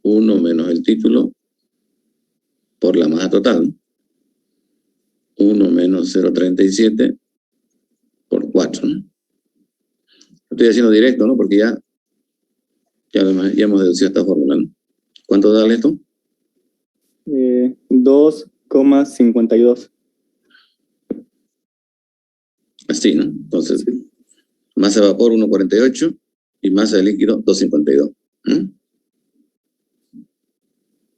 1 menos el título por la masa total, ¿no? 1 menos 0,37 por 4, ¿no? Lo estoy haciendo directo, ¿no? Porque ya hemos deducido esta fórmula, ¿no? ¿Cuánto da esto? 2,52. Así, ¿no? Entonces, masa de vapor 1,48 y masa de líquido 2,52.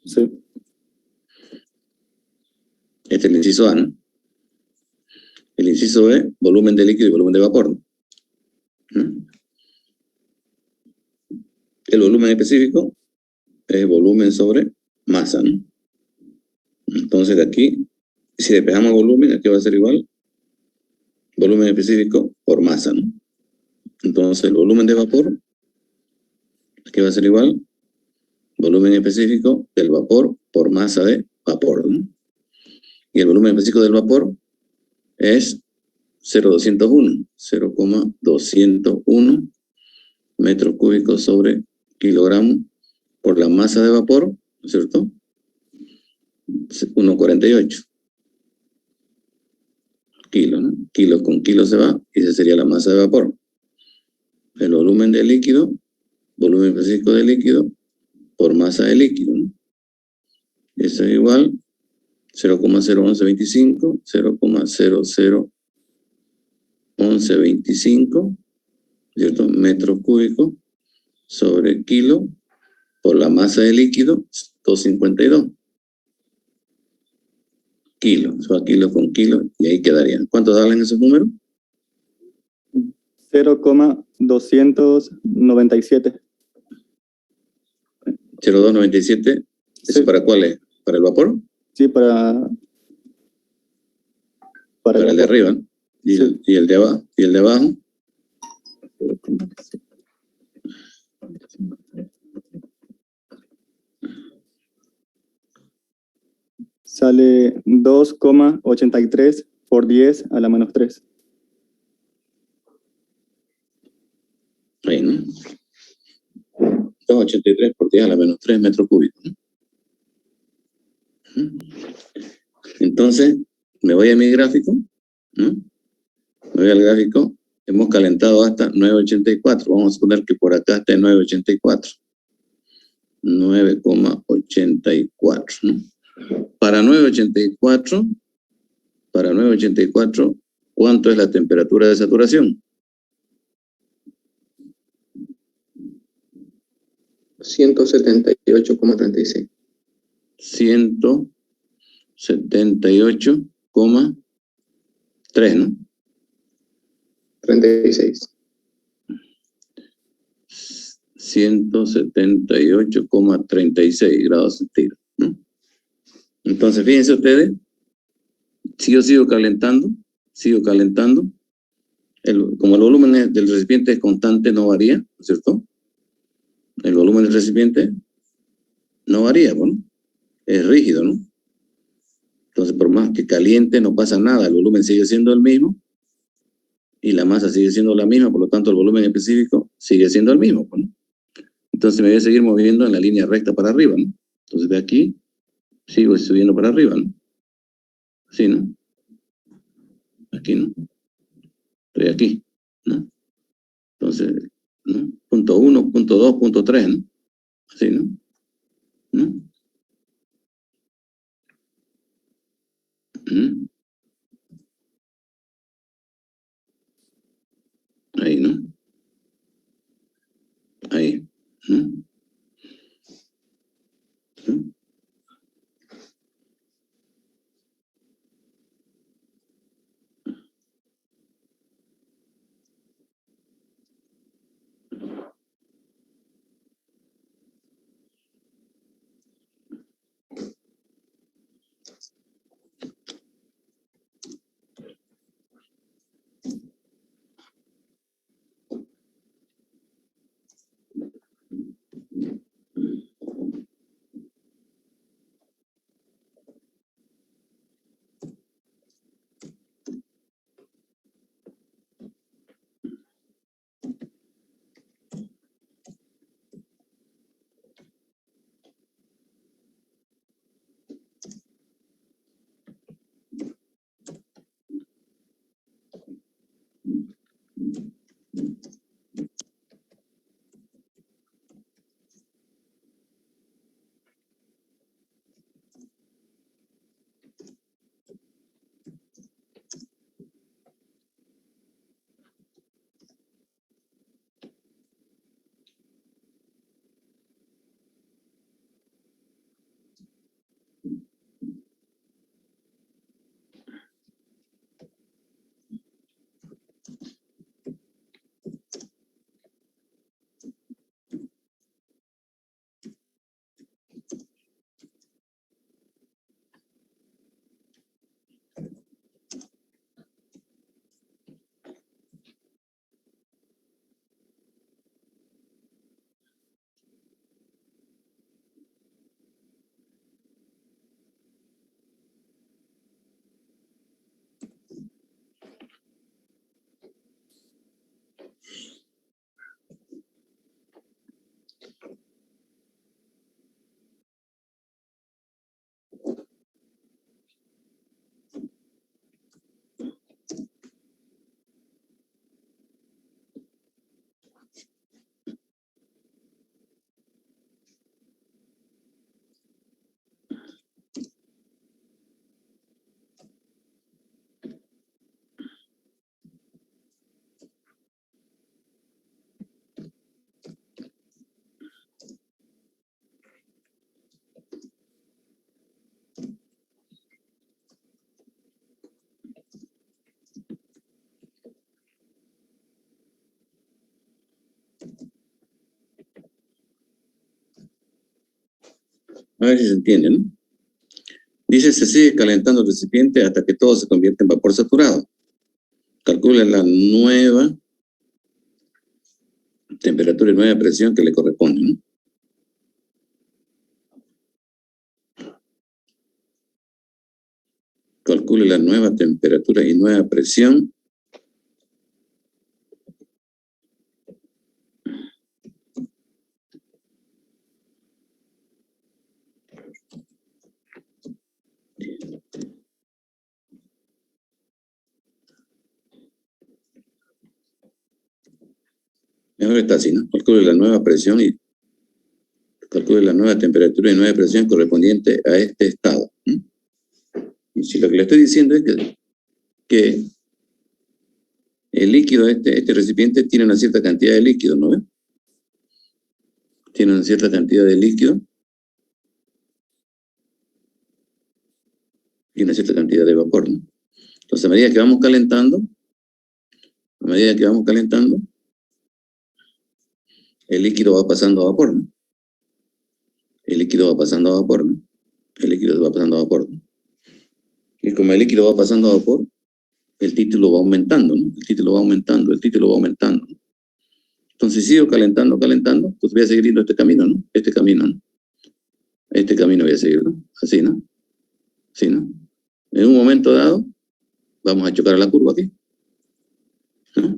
Sí. Este es el inciso A, ¿no? El inciso B, volumen de líquido y volumen de vapor, ¿no? El volumen específico es volumen sobre masa, ¿no? Entonces de aquí, si despejamos volumen, aquí va a ser igual volumen específico por masa, ¿no? Entonces el volumen de vapor, aquí va a ser igual volumen específico del vapor por masa de vapor, ¿no? Y el volumen específico del vapor es 0,201 metros cúbicos sobre kilogramo por la masa de vapor, ¿no es cierto? 1,48 kilos, ¿no? Kilos con kilos se va, y esa sería la masa de vapor. El volumen de líquido, volumen específico de líquido, por masa de líquido, ¿no? Eso es igual 0,01125, 0,001125, ¿cierto? Metros cúbicos sobre kilo por la masa de líquido, 252. kilo. Eso a kilo con kilo, y ahí quedarían. ¿Cuántos salen esos números? 0,297. 0,297. ¿Eso Sí. para cuál es? ¿Para el vapor? Sí, para Para el de arriba, ¿no? Y, Sí. y el de abajo. ¿Y el de abajo? Sale 2,83 por 10 a la menos 3. Ahí, ¿no? 2,83 por 10 a la menos 3 metros cúbicos, ¿no? Entonces, me voy a mi gráfico, ¿no? Me voy al gráfico. Hemos calentado hasta 9,84. Vamos a suponer que por acá está en 9,84. 9,84, ¿no? Para 9,84, ¿cuánto es la temperatura de saturación? 178,36. 178,3, ¿no? 36. 178,36 grados centígrados, ¿no? Entonces, fíjense ustedes, si yo sigo calentando, como el volumen del recipiente es constante, no varía, ¿no es cierto? El volumen del recipiente no varía, ¿no? Es rígido, ¿no? Entonces, por más que caliente, no pasa nada, el volumen sigue siendo el mismo y la masa sigue siendo la misma, por lo tanto, el volumen específico sigue siendo el mismo, ¿no? Entonces, me voy a seguir moviendo en la línea recta para arriba, ¿no? Entonces, de aquí, sigo subiendo para arriba, ¿no? Así, ¿no? Aquí, ¿no? Estoy aquí, ¿no? Entonces, ¿no? Punto 1, punto 2, punto 3, ¿no? Así, ¿no? ¿No? ¿Mm? Ahí, ¿no? Ahí, ¿no? ¿No? A ver si se entiende, ¿no? Dice, se sigue calentando el recipiente hasta que todo se convierte en vapor saturado. Calcula la nueva temperatura y nueva presión que le corresponde, ¿no? Calcule la nueva temperatura y nueva presión mejor está así, ¿no? Calcule la nueva presión y calcule la nueva temperatura y nueva presión correspondiente a este estado, ¿no? Y si lo que le estoy diciendo es que el líquido, este recipiente tiene una cierta cantidad de líquido, ¿no ve? Tiene una cierta cantidad de líquido y una cierta cantidad de vapor, ¿no? Entonces, a medida que vamos calentando, el líquido va pasando a vapor, ¿no? El líquido va pasando a vapor, ¿no? El líquido va pasando a vapor, ¿no? Y como el líquido va pasando a vapor, el título va aumentando, ¿no? El título va aumentando. Entonces, si sigo calentando, pues voy a seguir yendo este camino, ¿no? Este camino voy a seguir, ¿no? Así, ¿no? Así, ¿no? En un momento dado, vamos a chocar a la curva aquí, ¿no?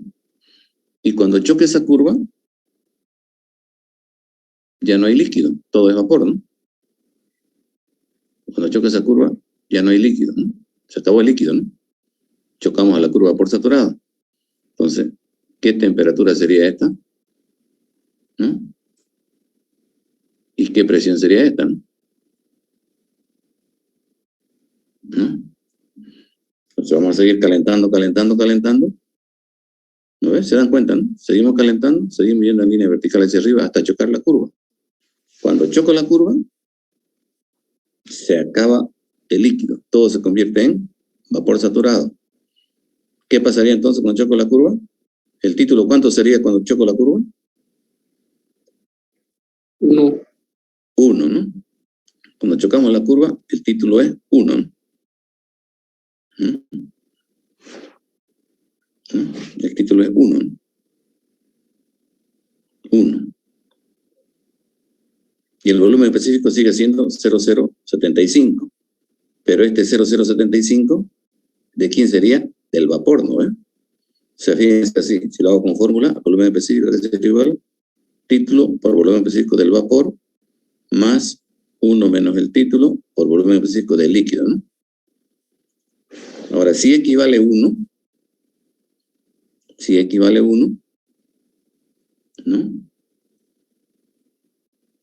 Y cuando choque esa curva, ya no hay líquido, todo es vapor, ¿no? Cuando choque esa curva, ya no hay líquido, ¿no? Se acabó el líquido, ¿no? Chocamos a la curva por saturado. Entonces, ¿qué temperatura sería esta? ¿No? ¿Y qué presión sería esta? ¿No? Entonces vamos a seguir calentando. ¿No ves? ¿Se dan cuenta, no? Seguimos calentando, seguimos yendo en línea vertical hacia arriba hasta chocar la curva. Cuando choco la curva, se acaba el líquido. Todo se convierte en vapor saturado. ¿Qué pasaría entonces cuando choco la curva? El título, ¿cuánto sería cuando choco la curva? 1. 1, ¿no? Cuando chocamos la curva, el título es 1, ¿no? El título es 1, ¿no? 1. Y el volumen específico sigue siendo 0075. Pero este 0075, ¿de quién sería? Del vapor, ¿no? O sea, fíjense así, si lo hago con fórmula, volumen específico es igual título por volumen específico del vapor más 1 menos el título por volumen específico del líquido, ¿no? Ahora, si equivale 1, ¿no?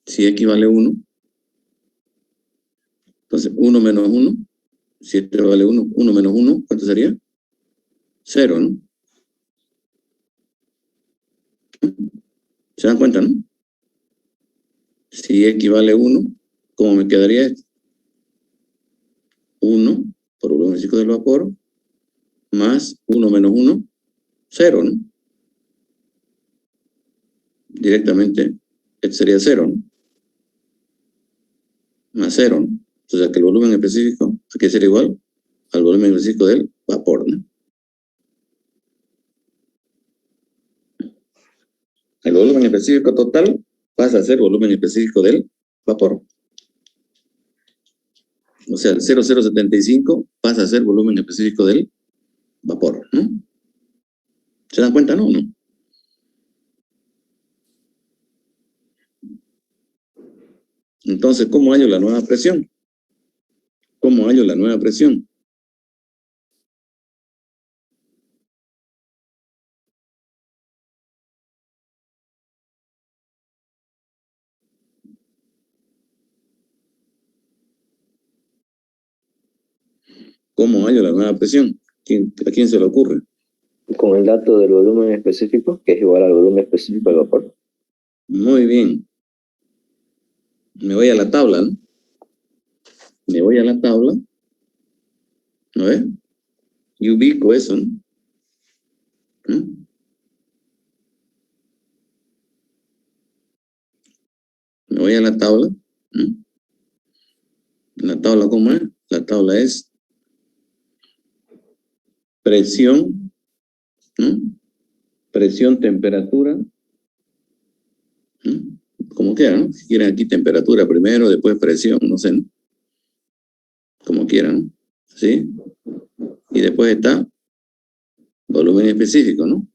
Si equivale 1, entonces 1 menos 1, si este vale 1, 1 menos 1, ¿cuánto sería? 0, ¿no? ¿Se dan cuenta, no? Si equivale 1, ¿cómo me quedaría esto? 1 por volumen específico del vapor más 1 menos 1, 0, ¿no? Directamente, este sería 0, ¿no? Más 0, ¿no? O sea que el volumen específico, ¿a qué sería igual? Al volumen específico del vapor, ¿no? El volumen específico total pasa a ser volumen específico del vapor. O sea, el 0075 pasa a ser volumen específico del vapor, ¿no? ¿Se dan cuenta, no? ¿No? Entonces, ¿cómo hallo la nueva presión? ¿Cómo hallo la nueva presión? ¿Cómo hallo la nueva presión? ¿A quién se le ocurre? Con el dato del volumen específico, que es igual al volumen específico del vapor. Muy bien. Me voy a la tabla, ¿no? Me voy a la tabla. ¿No ves? Y ubico eso, ¿no? ¿No? Me voy a la tabla, ¿no? La tabla, ¿cómo es? La tabla es presión, ¿no? Presión, temperatura, ¿no? Como quieran, ¿no? Si quieren aquí temperatura primero, después presión, no sé, ¿no? Como quieran, ¿no? ¿Sí? Y después está volumen específico, ¿no?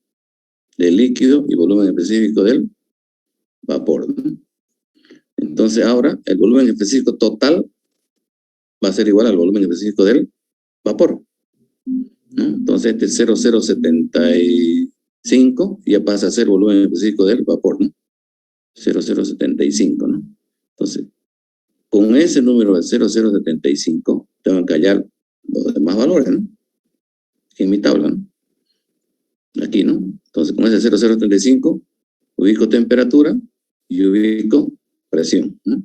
Del líquido y volumen específico del vapor, ¿no? Entonces ahora el volumen específico total va a ser igual al volumen específico del vapor, ¿no? Entonces este 0,075 ya pasa a ser volumen específico del vapor, ¿no? 0,075, ¿no? Entonces, con ese número de 0,075 tengo que hallar los demás valores, ¿no? En mi tabla, ¿no? Aquí, ¿no? Entonces, con ese 0,075 ubico temperatura y ubico presión, ¿no?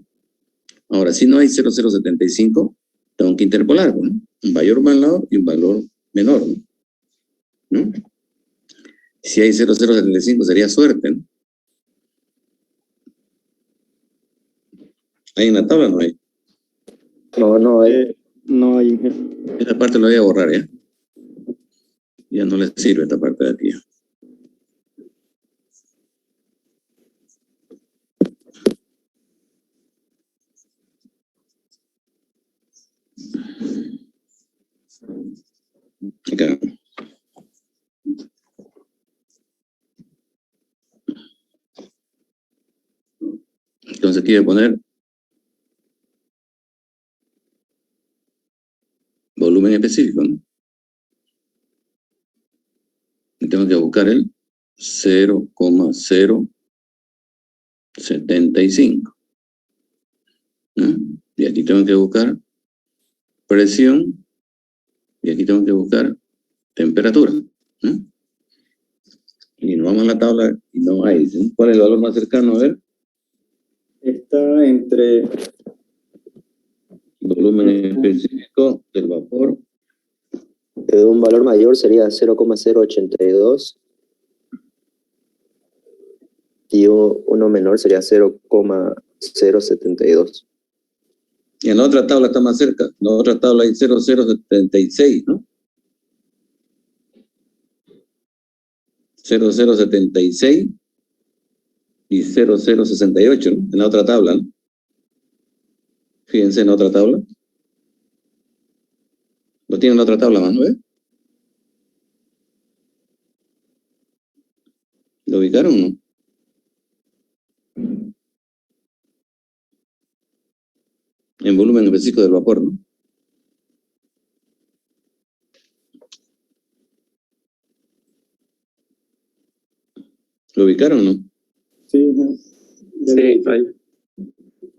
Ahora, si no hay 0,075, tengo que interpolar, ¿no? Un valor mayor y un valor menor, ¿no? Si hay 0,075 sería suerte, ¿no? Ahí en la tabla no hay. No hay. No hay, ingeniero. Esta parte la voy a borrar, ¿ya? Ya no les sirve esta parte de aquí. Acá. Entonces aquí voy a poner volumen específico, ¿no? Y tengo que buscar el 0,075, ¿no? Y aquí tengo que buscar presión y aquí tengo que buscar temperatura, ¿no? Y nos vamos a la tabla y no hay, ¿sí? ¿Cuál es el valor más cercano? A ver. Está entre Volumen específico del vapor. Un valor mayor sería 0,082 y uno menor sería 0,072. Y en la otra tabla está más cerca. En la otra tabla hay 0,076, ¿no? 0,076 y 0,068, ¿no? En la otra tabla, ¿no? Fíjense en la otra tabla. Lo tienen en la otra tabla más, ¿no ve? ¿Lo ubicaron o no? En volumen específico del vapor, ¿no? ¿Lo ubicaron o no? sí, Sí, ahí.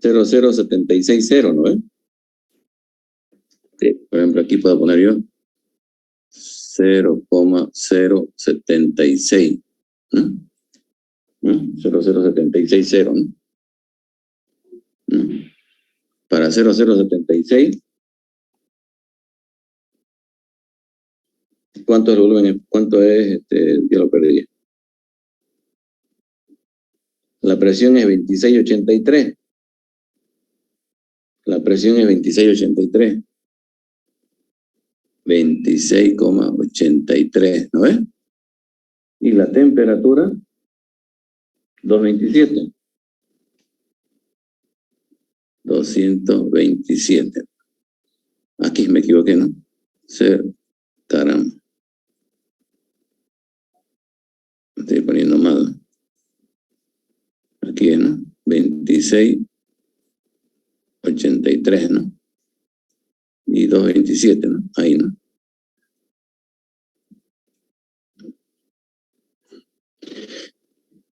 0,0760, ¿no ve? Sí. Por ejemplo, aquí puedo poner yo 0,076, ¿no? 0,0760, ¿no? Para 0,076, ¿cuánto es el volumen? ¿Cuánto es? Ya lo perdí. La presión es 26,83. La presión es 26,83. 26,83, ¿no ves? Y la temperatura, 227. 227. Aquí me equivoqué, ¿no? Caramba. Me estoy poniendo mal. Aquí, ¿no? 26,83, ¿no? Y 227, ¿no? Ahí, ¿no?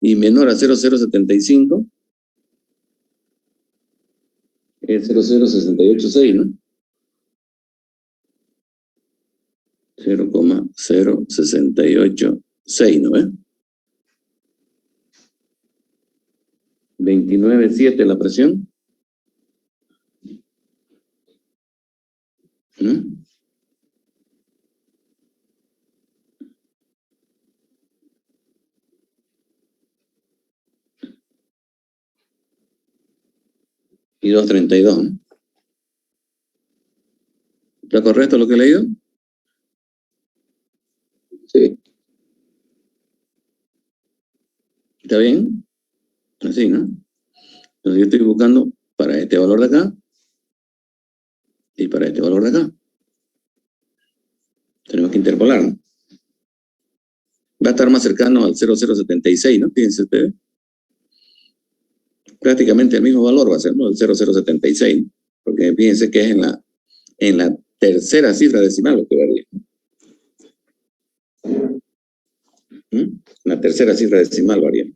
Y menor a 0,075 es 0,0686, ¿no? 0,0686, ¿no ves? 29,7 la presión. ¿Mm? Y 232, ¿no? ¿Está correcto lo que he leído? Sí. ¿Está bien? Así, ¿no? Entonces yo estoy buscando para este valor de acá y para este valor de acá. Tenemos que interpolar, ¿no? Va a estar más cercano al 0076, ¿no? Fíjense ustedes. Prácticamente el mismo valor va a ser, ¿no? El 0076, ¿no? Porque fíjense que es en la tercera cifra decimal lo que varía. En la tercera cifra decimal varía.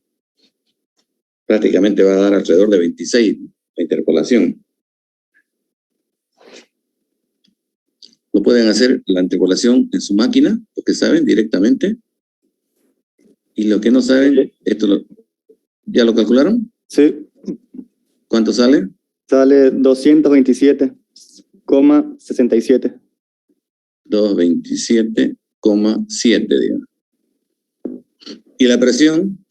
Prácticamente va a dar alrededor de 26 la interpolación. Lo pueden hacer la interpolación en su máquina, lo que saben directamente. Y lo que no saben, ¿ya lo calcularon? Sí, ¿Cuánto sale? sale 227,67. 227,7, digamos. ¿Y la presión?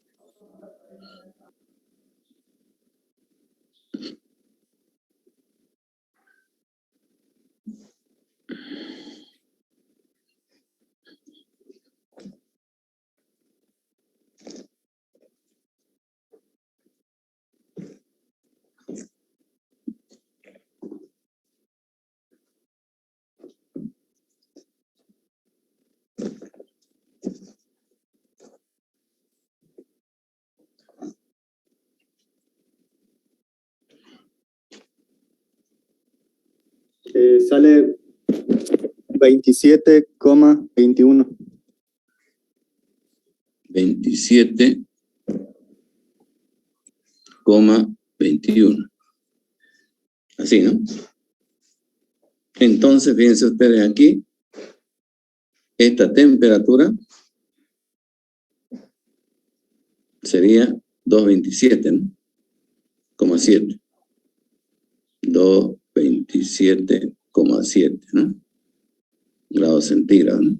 Sale 27,21. 27,21. Así, ¿no? Entonces, fíjense ustedes aquí, esta temperatura sería 227, ¿no? 7. 227,7, ¿no? Grados centígrados, ¿no?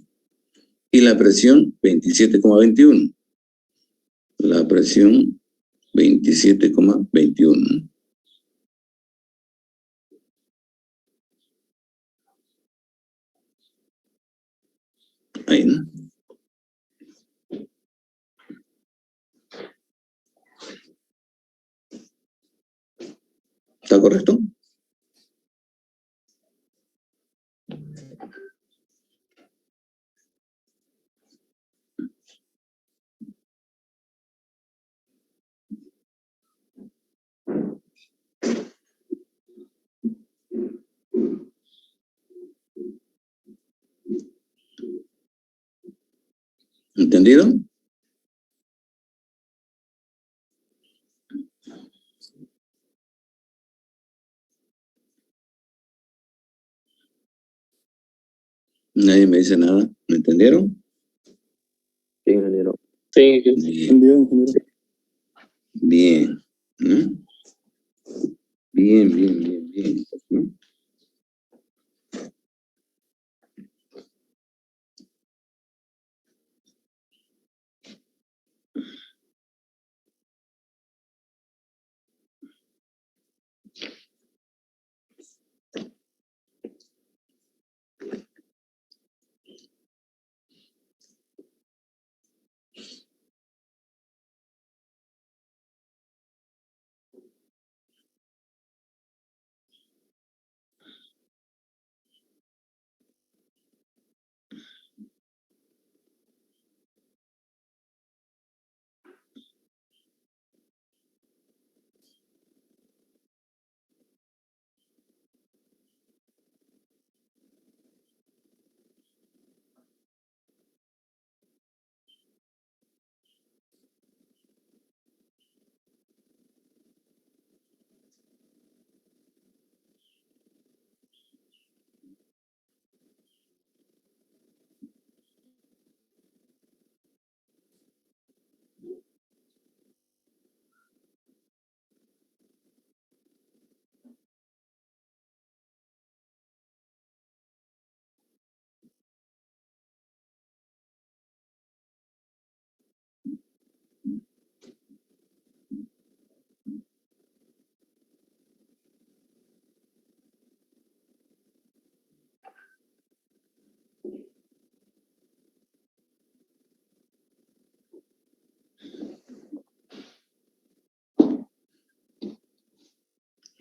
Y la presión, 27,21. La presión, 27,21, ¿no? Ahí, ¿no? ¿Está correcto? ¿Entendido? Nadie me dice nada. ¿Me entendieron? Sí, ingeniero. Sí, Bien, ¿Entendido, ingeniero? bien. ¿No? Bien, bien, bien, bien. ¿No?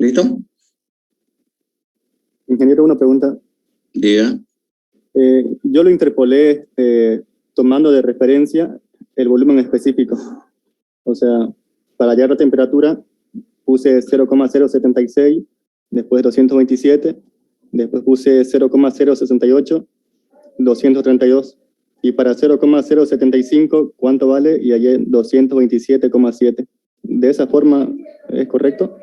¿Listo? Ingeniero, una pregunta. Diga. Yo lo interpolé tomando de referencia el volumen específico. O sea, para hallar la temperatura puse 0,076, después 227, después puse 0,068, 232. Y para 0,075, ¿cuánto vale? Y hallé 227,7. ¿De esa forma es correcto?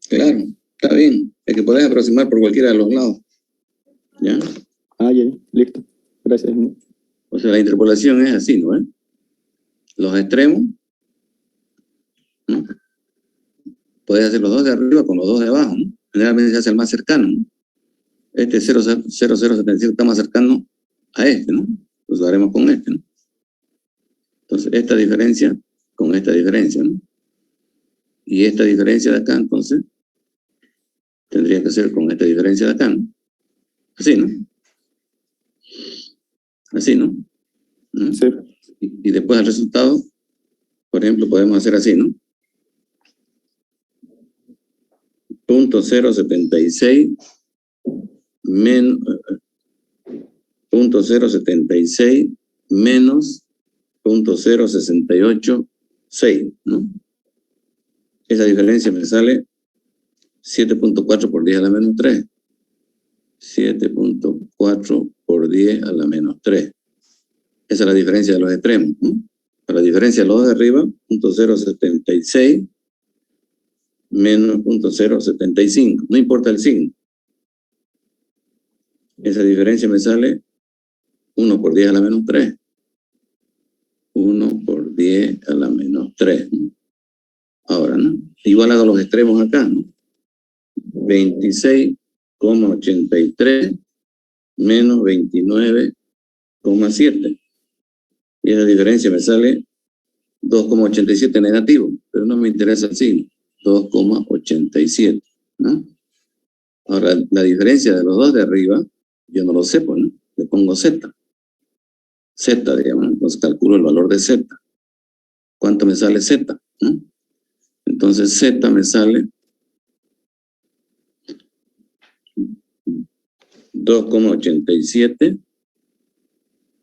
Claro, está bien. Es que podés aproximar por cualquiera de los lados. ¿Ya? Ah, ya, listo. Gracias. O sea, la interpolación es así, ¿no? Los extremos, ¿no? Puedes hacer los dos de arriba con los dos de abajo, ¿no? Generalmente se hace el más cercano, ¿no? Este 0,0075 está más cercano a este, ¿no? Pues lo haremos con este, ¿no? Entonces, esta diferencia con esta diferencia, ¿no? Y esta diferencia de acá, entonces, tendría que ser con esta diferencia de acá, ¿no? Así, ¿no? Así, ¿no? ¿no? Sí. Y después el resultado, por ejemplo, podemos hacer así, ¿no? 0.076 menos 0.076 menos 0.0686, ¿no? Esa diferencia me sale 7.4 por 10 a la menos 3. 7.4 por 10 a la menos 3. Esa es la diferencia de los extremos, ¿no? Para la diferencia de los dos de arriba, 0.076 menos 0.075. No importa el signo. Esa diferencia me sale 1 por 10 a la menos 3. 1 por 10 a la menos 3. ¿no? Ahora, ¿no? Igual hago los extremos acá, ¿no? 26,83 menos 29,7. Y esa diferencia me sale 2,87 negativo, pero no me interesa el signo. 2,87, ¿no? Ahora, la diferencia de los dos de arriba, yo no lo sé, pues, ¿no? Le pongo Z. Z, digamos, entonces calculo el valor de Z. ¿Cuánto me sale Z? ¿no? Entonces Z me sale 2,87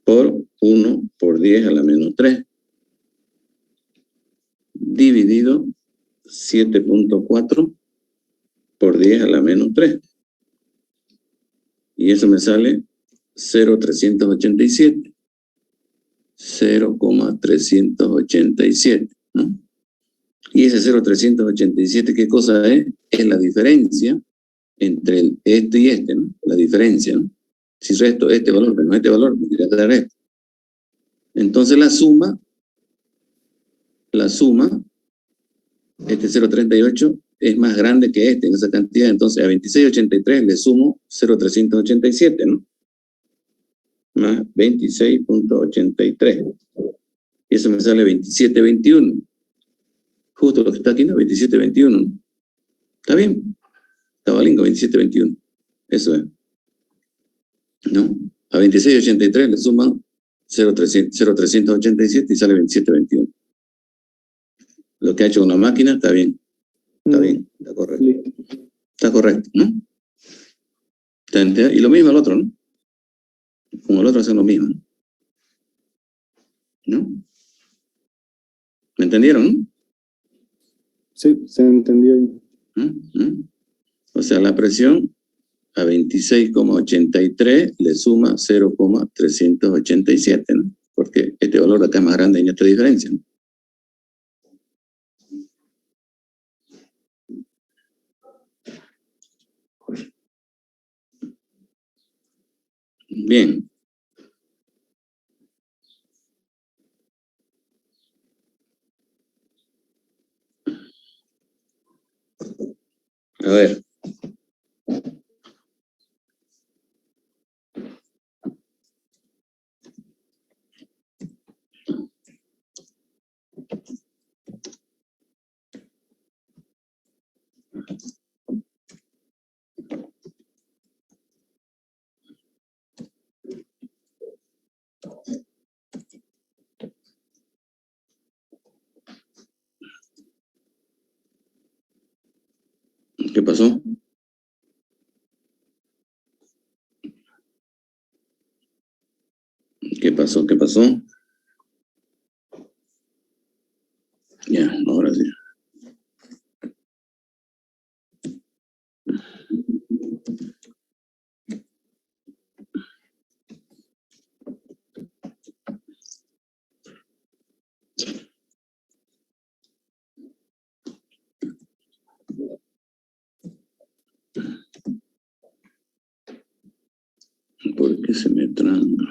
por 1 por 10 a la menos 3 dividido 7.4 por 10 a la menos 3. Y eso me sale 0,387. 0,387, ¿no? Y ese 0,387, ¿qué cosa es? Es la diferencia entre este y este, ¿no? La diferencia, ¿no? Si resto este valor menos este valor, me tendría que dar esto. Entonces la suma, este 0,38 es más grande que este en esa cantidad. Entonces a 26,83 le sumo 0,387, ¿no? Más 26,83. Y eso me sale 27,21. Justo lo que está aquí, ¿no? 27,21. ¿no? ¿Está bien? Cabalingo, 27,21. Eso es. ¿No? A 26,83 le suman 0,387 y sale 27,21. Lo que ha hecho una máquina está bien. Está bien, está correcto. Está correcto, ¿no? Y lo mismo el otro, ¿no? Como el otro hacen lo mismo, ¿no? ¿Me entendieron? ¿no? Sí, se entendió. O sea, la presión a 26,83 le suma 0,387, ¿no? Porque este valor de acá es más grande en esta diferencia, ¿no? Bien. A ver. pasó? ¿Qué pasó? ¿Qué pasó? Ya, ahora sí. ¿Por qué se me tranda?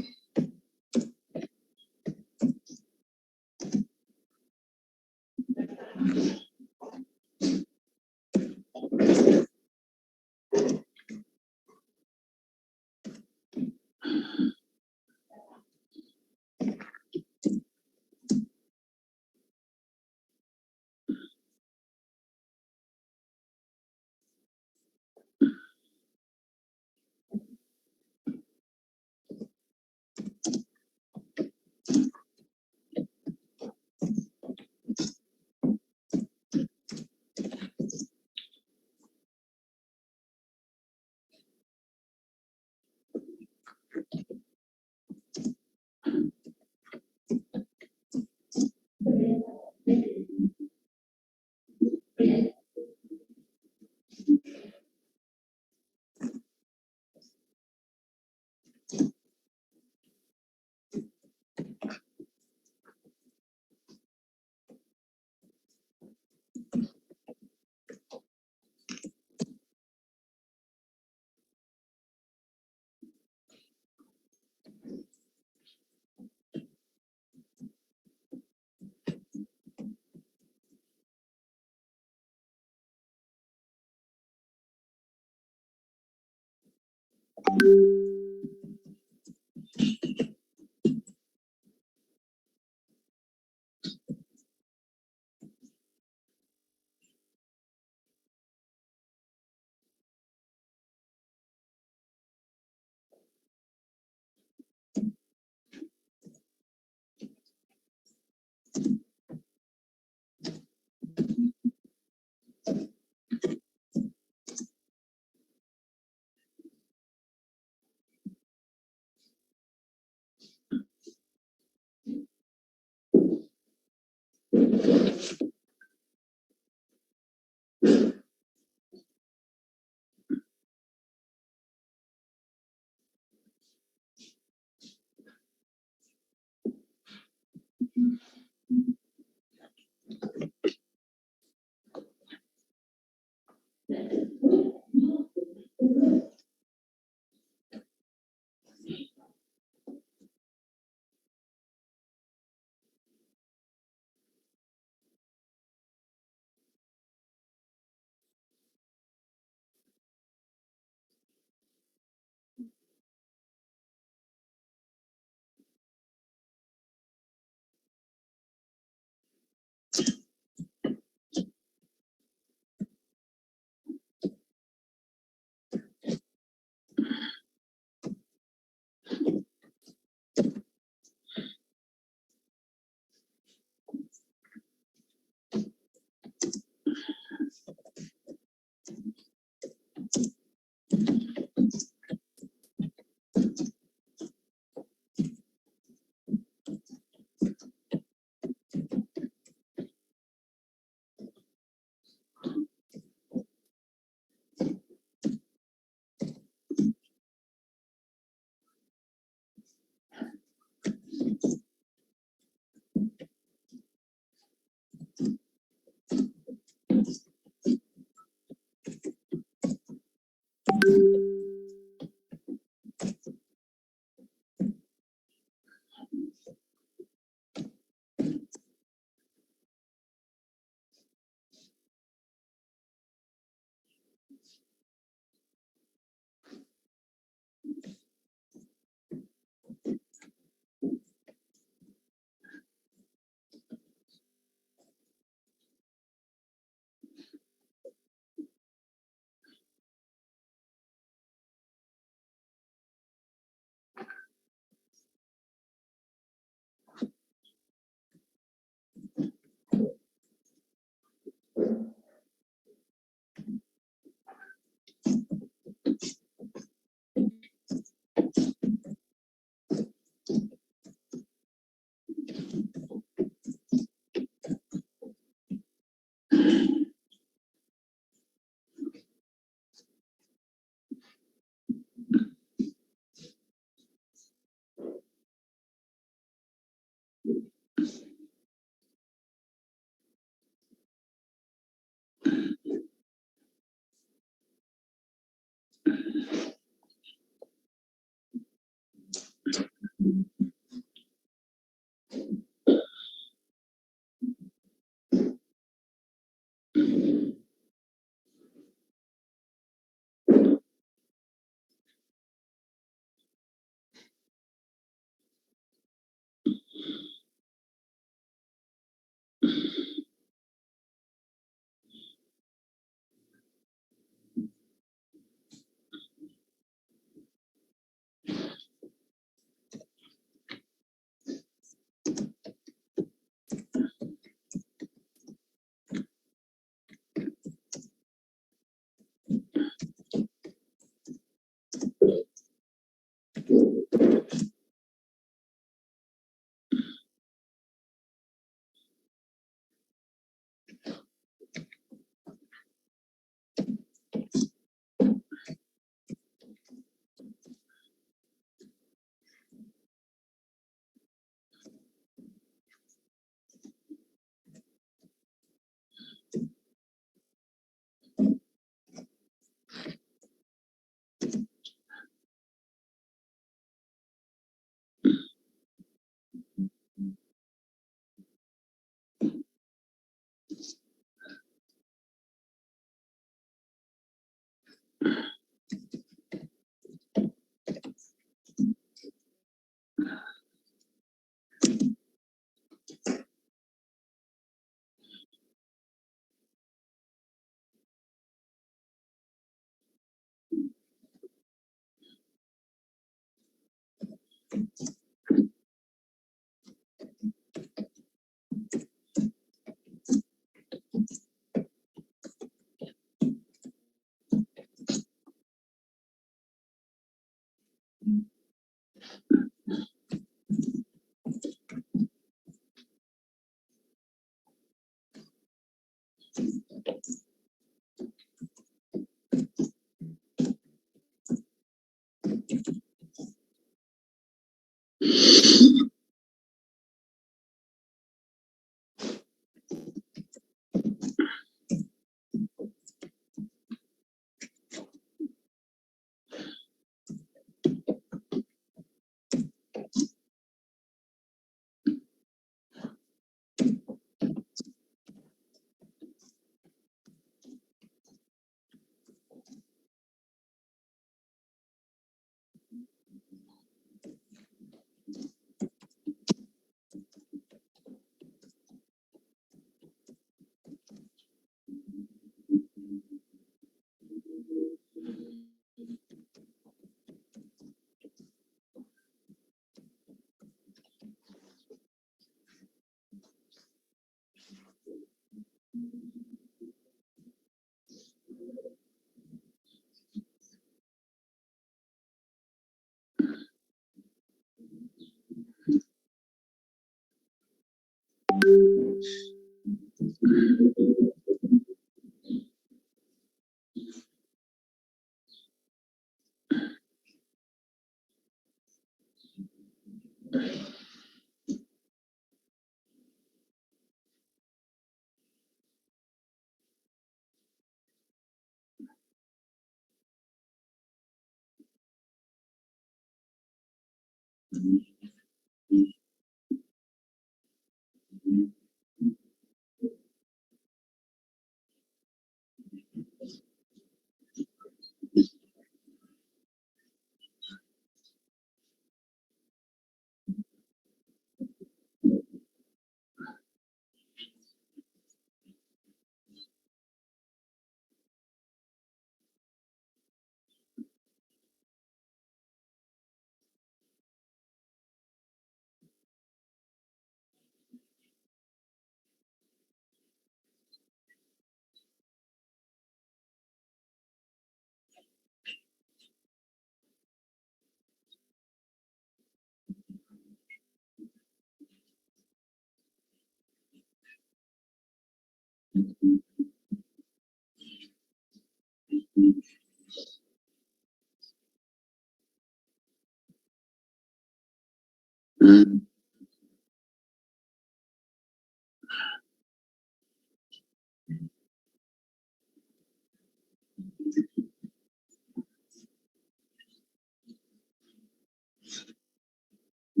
Mm.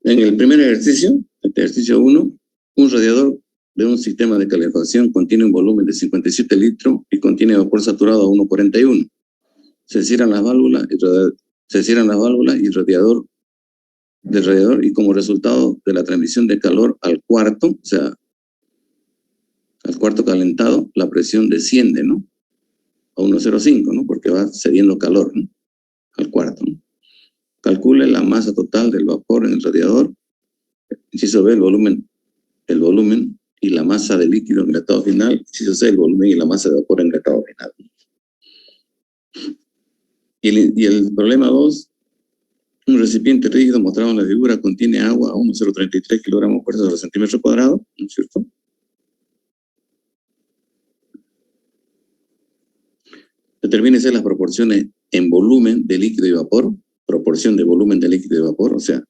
En el primer ejercicio, este ejercicio 1, un radiador de un sistema de calefacción contiene un volumen de 57 litros y contiene vapor saturado a 1,41. Se cierran las válvulas y el radiador y como resultado de la transmisión de calor al cuarto, o sea, al cuarto calentado, la presión desciende, ¿no? A 1,05, ¿no? Porque va cediendo calor, ¿no? Al cuarto, ¿no? Calcule la masa total del vapor en el radiador. Inciso B, el volumen y la masa de líquido en el estado final. Inciso C, el volumen y la masa de vapor en el estado final. Y el problema 2, un recipiente rígido mostrado en la figura contiene agua a 1,033 kilogramos por centímetro cuadrado, ¿no es cierto? Determínese las proporciones en volumen de líquido y vapor, proporción de volumen de líquido y vapor, o sea,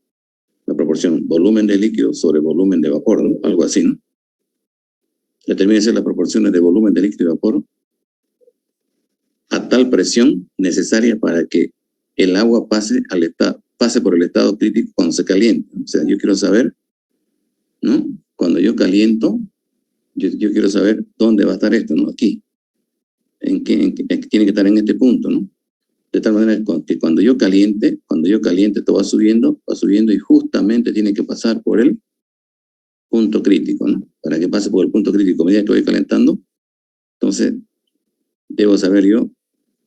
la proporción volumen de líquido sobre volumen de vapor, ¿no? Algo así, ¿no? Determínese las proporciones de volumen de líquido y vapor a tal presión necesaria para que el agua pase por el estado crítico cuando se caliente. O sea, yo quiero saber, ¿no? Cuando yo caliento, yo quiero saber dónde va a estar esto, ¿no? Aquí. Tiene que estar en este punto, ¿no? De tal manera que cuando yo caliente, esto va subiendo y justamente tiene que pasar por el punto crítico, ¿no? Para que pase por el punto crítico a medida que voy calentando, entonces debo saber yo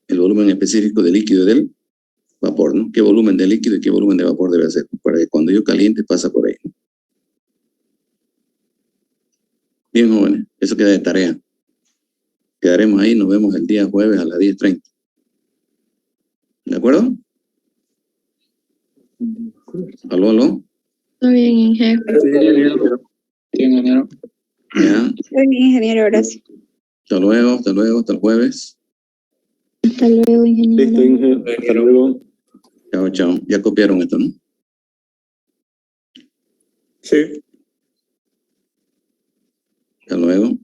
el volumen específico del líquido y del vapor, ¿no? ¿Qué volumen de líquido y qué volumen de vapor debe ser? Para que cuando yo caliente pasa por ahí, ¿no? Bien, jóvenes, eso queda de tarea. Quedaremos ahí, nos vemos el día jueves a las 10:30. ¿De acuerdo? ¿Aló? Está bien, ingeniero. Sí, ingeniero. Ya. Muy bien, ingeniero, gracias. Hasta luego, hasta el jueves. Hasta luego, ingeniero. Listo, Inge. Hasta luego. Chao. Ya copiaron esto, ¿no? Sí. Hasta luego.